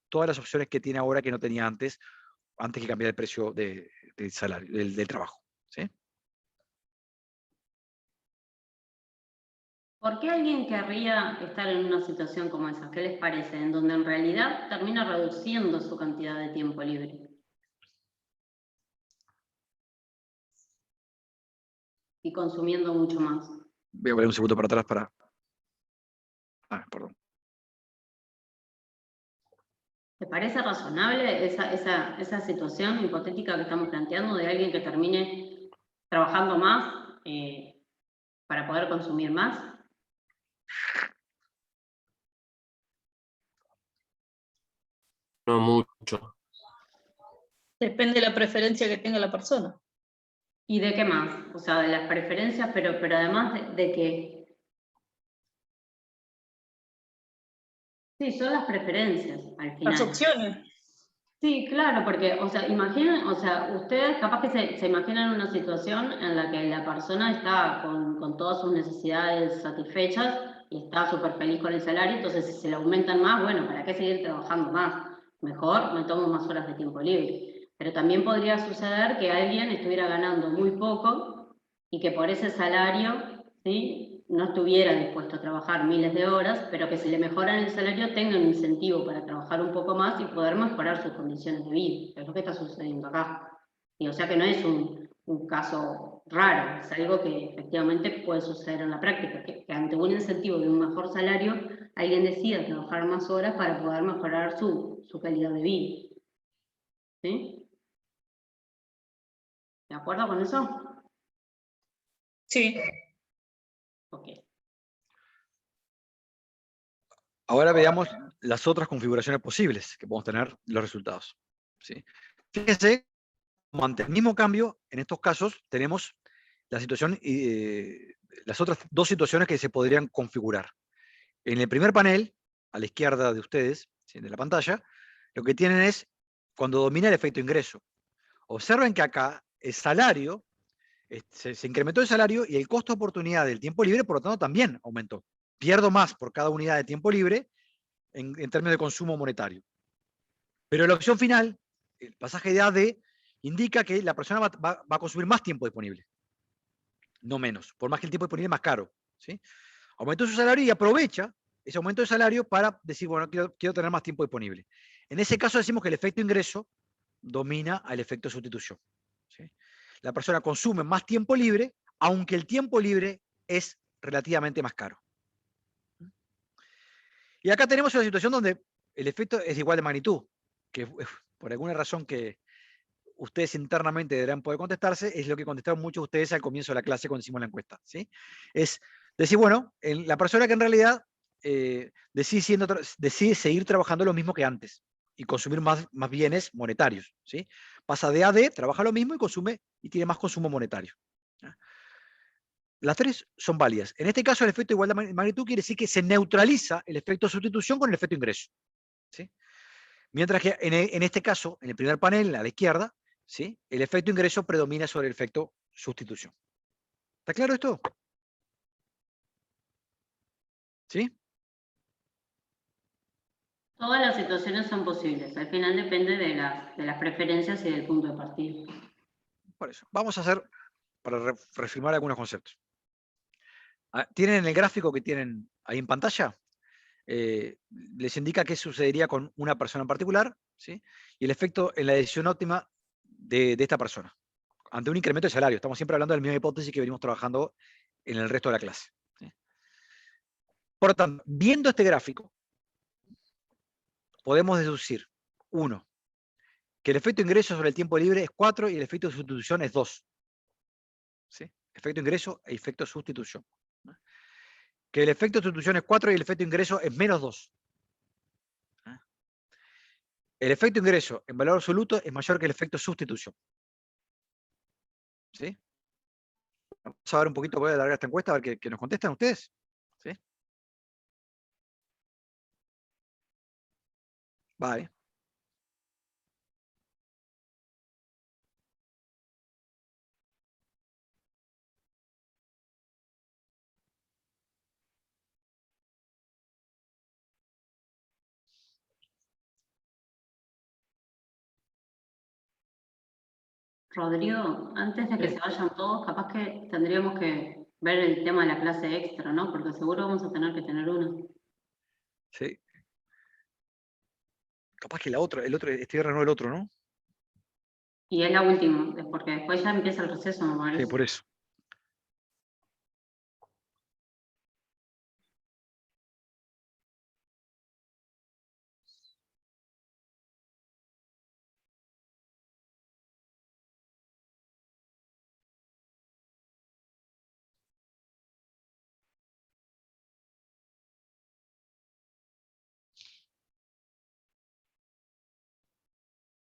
Speaker 2: todas las opciones que tiene ahora que no tenía antes que cambiar el precio del salario, del trabajo. ¿Sí?
Speaker 1: ¿Por qué alguien querría estar en una situación como esa? ¿Qué les parece? En donde en realidad termina reduciendo su cantidad de tiempo libre. Y consumiendo mucho más.
Speaker 2: Voy a volver un segundo para atrás para... perdón.
Speaker 1: ¿Te parece razonable esa situación hipotética que estamos planteando de alguien que termine trabajando más para poder consumir más?
Speaker 11: No mucho.
Speaker 9: Depende de la preferencia que tenga la persona.
Speaker 1: ¿Y de qué más? O sea, de las preferencias, pero además de que... Sí, son las preferencias, al final.
Speaker 9: Las opciones.
Speaker 1: Sí, claro, porque, o sea, imaginen, o sea, ustedes capaz que se imaginan una situación en la que la persona está con todas sus necesidades satisfechas y está súper feliz con el salario, entonces si se le aumentan más, bueno, ¿para qué seguir trabajando más? Mejor me tomo más horas de tiempo libre. Pero también podría suceder que alguien estuviera ganando muy poco y que por ese salario, ¿sí?, no estuviera dispuesto a trabajar miles de horas, pero que si le mejoran el salario tenga un incentivo para trabajar un poco más y poder mejorar sus condiciones de vida, que es lo que está sucediendo acá. Y o sea que no es un caso raro, es algo que efectivamente puede suceder en la práctica, que ante un incentivo de un mejor salario, alguien decida trabajar más horas para poder mejorar su calidad de vida. ¿Sí? ¿De acuerdo con eso?
Speaker 9: Sí.
Speaker 1: Ok.
Speaker 2: Ahora veamos las otras configuraciones posibles que podemos tener los resultados. ¿Sí? Fíjense, ante el mismo cambio, en estos casos tenemos la situación las otras dos situaciones que se podrían configurar. En el primer panel, a la izquierda de ustedes, ¿sí?, de la pantalla, lo que tienen es cuando domina el efecto ingreso. Observen que acá el salario, se incrementó el salario y el costo de oportunidad del tiempo libre, por lo tanto, también aumentó. Pierdo más por cada unidad de tiempo libre en términos de consumo monetario. Pero la opción final, el pasaje de A a D, indica que la persona va a consumir más tiempo disponible, no menos, por más que el tiempo disponible es más caro. ¿Sí? Aumentó su salario y aprovecha ese aumento de salario para decir, bueno, quiero tener más tiempo disponible. En ese caso decimos que el efecto ingreso domina al efecto sustitución. ¿Sí? La persona consume más tiempo libre, aunque el tiempo libre es relativamente más caro. Y acá tenemos una situación donde el efecto es de igual de magnitud, que por alguna razón que ustedes internamente deberán poder contestarse, es lo que contestaron muchos de ustedes al comienzo de la clase cuando hicimos la encuesta. ¿Sí? Es decir, bueno, la persona que en realidad decide seguir trabajando lo mismo que antes y consumir más bienes monetarios. ¿Sí? Pasa de A a D, trabaja lo mismo y consume y tiene más consumo monetario. ¿Ya? Las tres son válidas. En este caso, el efecto de igualdad de magnitud quiere decir que se neutraliza el efecto de sustitución con el efecto ingreso. ¿Sí? Mientras que en este caso, en el primer panel, a la izquierda, ¿sí?, el efecto ingreso predomina sobre el efecto sustitución. ¿Está claro esto? ¿Sí?
Speaker 1: Todas las situaciones son posibles, al final depende de las preferencias y del punto de partida.
Speaker 2: Por eso, vamos a hacer, para reafirmar algunos conceptos. ¿Tienen el gráfico que tienen ahí en pantalla? Les indica qué sucedería con una persona en particular, ¿sí? Y el efecto en la decisión óptima de esta persona, ante un incremento de salario. Estamos siempre hablando de la misma hipótesis que venimos trabajando en el resto de la clase, ¿sí? Por lo tanto, viendo este gráfico, podemos deducir, 1, que el efecto ingreso sobre el tiempo libre es 4 y el efecto de sustitución es 2. ¿Sí? Efecto ingreso e efecto sustitución. Que el efecto de sustitución es 4 y el efecto ingreso es menos 2. El efecto ingreso en valor absoluto es mayor que el efecto sustitución. ¿Sí? Vamos a ver un poquito, voy a alargar esta encuesta a ver que nos contestan ustedes. ¿Sí? Vale.
Speaker 1: Rodrigo, antes de que se vayan todos, capaz que tendríamos que ver el tema de la clase extra, ¿no? Porque seguro vamos a tener que tener una.
Speaker 2: Sí. Capaz que la otra, el otro, este viernes no el otro, ¿no?
Speaker 1: Y es la última, porque después ya empieza el receso, me parece.
Speaker 2: Sí, por eso.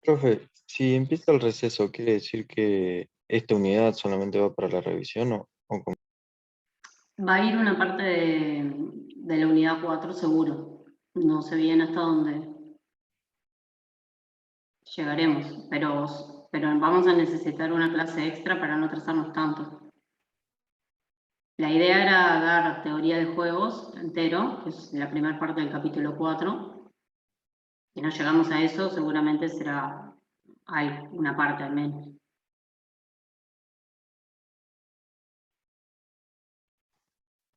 Speaker 12: Profe, si empieza el receso, ¿quiere decir que esta unidad solamente va para la revisión o cómo?
Speaker 1: Va a ir una parte de la unidad 4 seguro. No sé bien hasta dónde llegaremos, pero vamos a necesitar una clase extra para no atrasarnos tanto. La idea era dar teoría de juegos entero, que es la primera parte del capítulo 4. Si no llegamos a eso, seguramente será una parte al menos.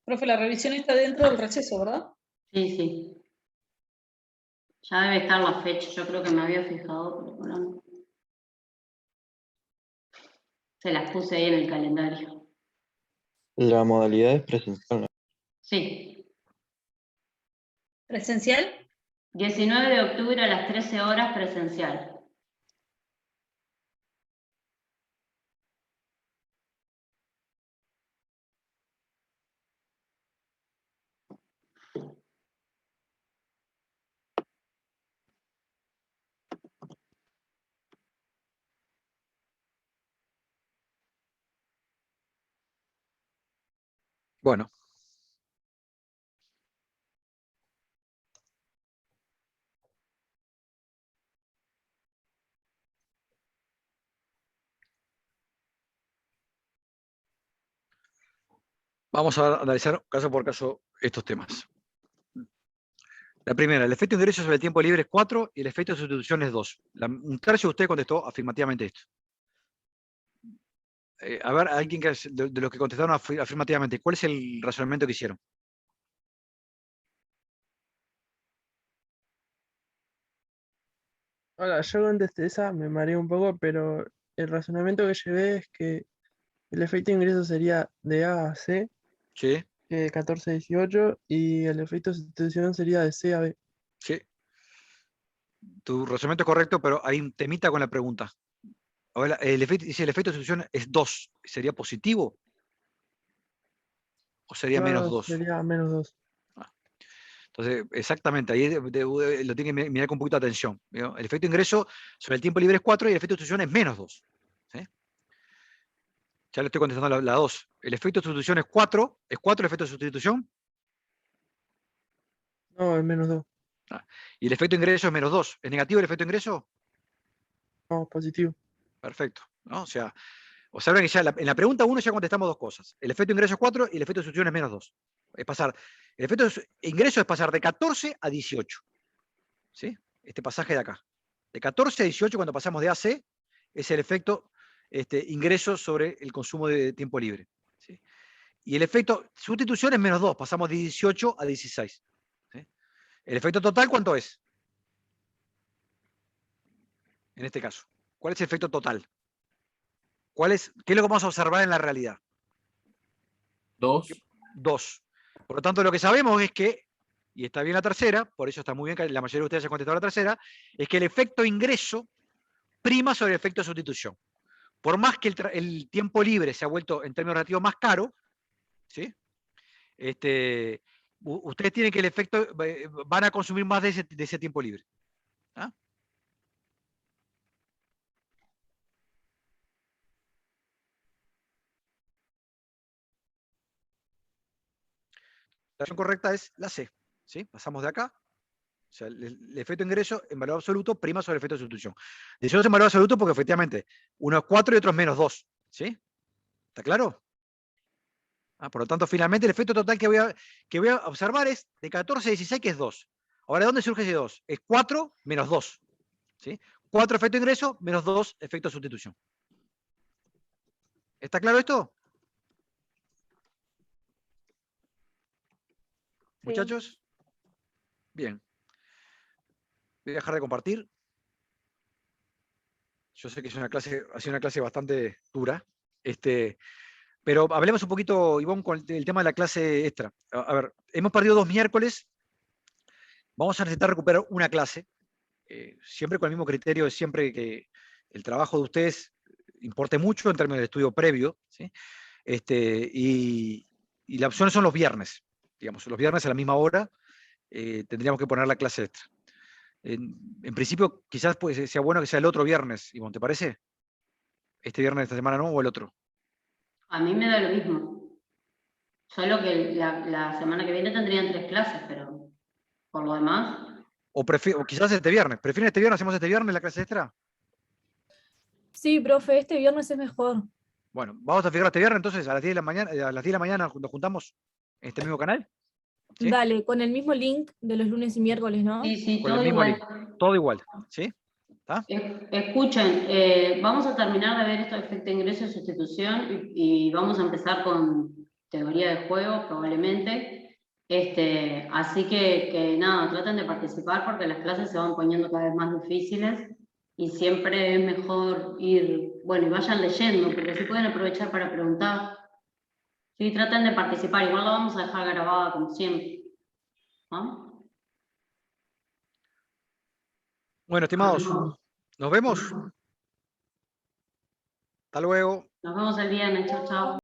Speaker 9: Profe, la revisión está dentro del receso, ¿verdad?
Speaker 1: Sí, sí. Ya debe estar la fecha, yo creo que me había fijado, pero bueno, se las puse ahí en el calendario.
Speaker 12: La modalidad es presencial, ¿no?
Speaker 1: Sí.
Speaker 9: ¿Presencial?
Speaker 1: 19 de octubre a las 13 horas presencial.
Speaker 2: Bueno. Vamos a analizar caso por caso estos temas. La primera, el efecto de ingreso sobre el tiempo libre es 4 y el efecto de sustitución es 2. Un tercio de usted contestó afirmativamente esto. A ver, alguien de los que contestaron afirmativamente, ¿cuál es el razonamiento que hicieron?
Speaker 7: Hola, yo contesté esa, me mareé un poco, pero el razonamiento que llevé es que el efecto de ingreso sería de A a C,
Speaker 2: Sí.
Speaker 7: 14 a 18, y el efecto de sustitución sería de C a B.
Speaker 2: Sí. Tu razonamiento es correcto, pero hay un temita con la pregunta. Ahora, dice el efecto de sustitución es 2. ¿Sería positivo? ¿O sería menos 2?
Speaker 7: Sería menos 2.
Speaker 2: Entonces, exactamente, ahí lo tiene que mirar con un poquito de atención. ¿Vio? El efecto de ingreso sobre el tiempo libre es 4 y el efecto de sustitución es menos 2. ¿Sí? Ya le estoy contestando la 2. El efecto de sustitución es 4. ¿Es 4 el efecto de sustitución?
Speaker 7: No, es menos 2.
Speaker 2: Y el efecto de ingreso es menos 2. ¿Es negativo el efecto de ingreso?
Speaker 7: No, positivo.
Speaker 2: Perfecto. ¿No? O sea, observen que ya en la pregunta 1 ya contestamos dos cosas. El efecto de ingreso es 4 y el efecto de sustitución es menos 2. Es pasar, el efecto de ingreso es pasar de 14 a 18. ¿Sí? Este pasaje de acá. De 14 a 18, cuando pasamos de AC, es el efecto ingreso sobre el consumo de tiempo libre. ¿Sí? Y el efecto sustitución es menos 2, pasamos de 18 a 16. ¿Sí? ¿El efecto total cuánto es? En este caso. ¿Cuál es el efecto total? ¿Qué es lo que vamos a observar en la realidad?
Speaker 11: 2.
Speaker 2: 2. Por lo tanto, lo que sabemos es que, y está bien la tercera, por eso está muy bien que la mayoría de ustedes hayan contestado la tercera, es que el efecto ingreso prima sobre el efecto sustitución. Por más que el tiempo libre se ha vuelto en términos relativos más caro, ¿sí? Ustedes tienen que el efecto, van a consumir más de ese tiempo libre. ¿Ah? La opción correcta es la C. ¿Sí? Pasamos de acá. O sea, el efecto ingreso en valor absoluto prima sobre el efecto de sustitución. 18 en valor absoluto porque efectivamente uno es 4 y otro es menos 2. ¿Sí? ¿Está claro? Por lo tanto, finalmente el efecto total que voy a observar es de 14 a 16, que es 2. Ahora, ¿de dónde surge ese 2? Es 4 menos 2. ¿Sí? 4 efecto ingreso menos 2 efecto sustitución. ¿Está claro esto?
Speaker 4: Sí.
Speaker 2: Muchachos. Bien. Voy a dejar de compartir. Yo sé que es ha sido una clase bastante dura. Pero hablemos un poquito, Ivonne, con el tema de la clase extra. A ver, hemos perdido 2 miércoles. Vamos a necesitar recuperar una clase. Siempre con el mismo criterio, es siempre que el trabajo de ustedes importe mucho en términos de estudio previo. ¿Sí? Y las opciones son los viernes. Digamos, los viernes a la misma hora tendríamos que poner la clase extra. En principio, quizás sea bueno que sea el otro viernes, Ivonne, ¿te parece? Este viernes de esta semana, ¿no? ¿O el otro?
Speaker 1: A mí me da lo mismo. Solo que la semana que viene tendrían 3 clases, pero por lo demás.
Speaker 2: O quizás este viernes. ¿Prefieren este viernes? ¿Hacemos este viernes la clase extra?
Speaker 8: Sí, profe, este viernes es mejor.
Speaker 2: Bueno, vamos a fijar este viernes entonces a las 10 de la mañana, nos juntamos en este mismo canal. ¿Sí?
Speaker 8: Dale, con el mismo link de los lunes y miércoles, ¿no?
Speaker 1: Sí,
Speaker 2: Con
Speaker 1: todo
Speaker 2: el mismo
Speaker 1: igual.
Speaker 2: link. Todo igual. ¿Sí? ¿Está?
Speaker 1: Escuchen, vamos a terminar de ver esto de efecto ingreso y sustitución y vamos a empezar con teoría de juego probablemente. Así que nada, traten de participar porque las clases se van poniendo cada vez más difíciles y siempre es mejor ir, bueno, y vayan leyendo porque si pueden aprovechar para preguntar. Sí, traten de participar, igual la vamos a dejar grabada como siempre. ¿No?
Speaker 2: Bueno, estimados, nos vemos. Hasta luego.
Speaker 1: Nos vemos el viernes, chao, chao.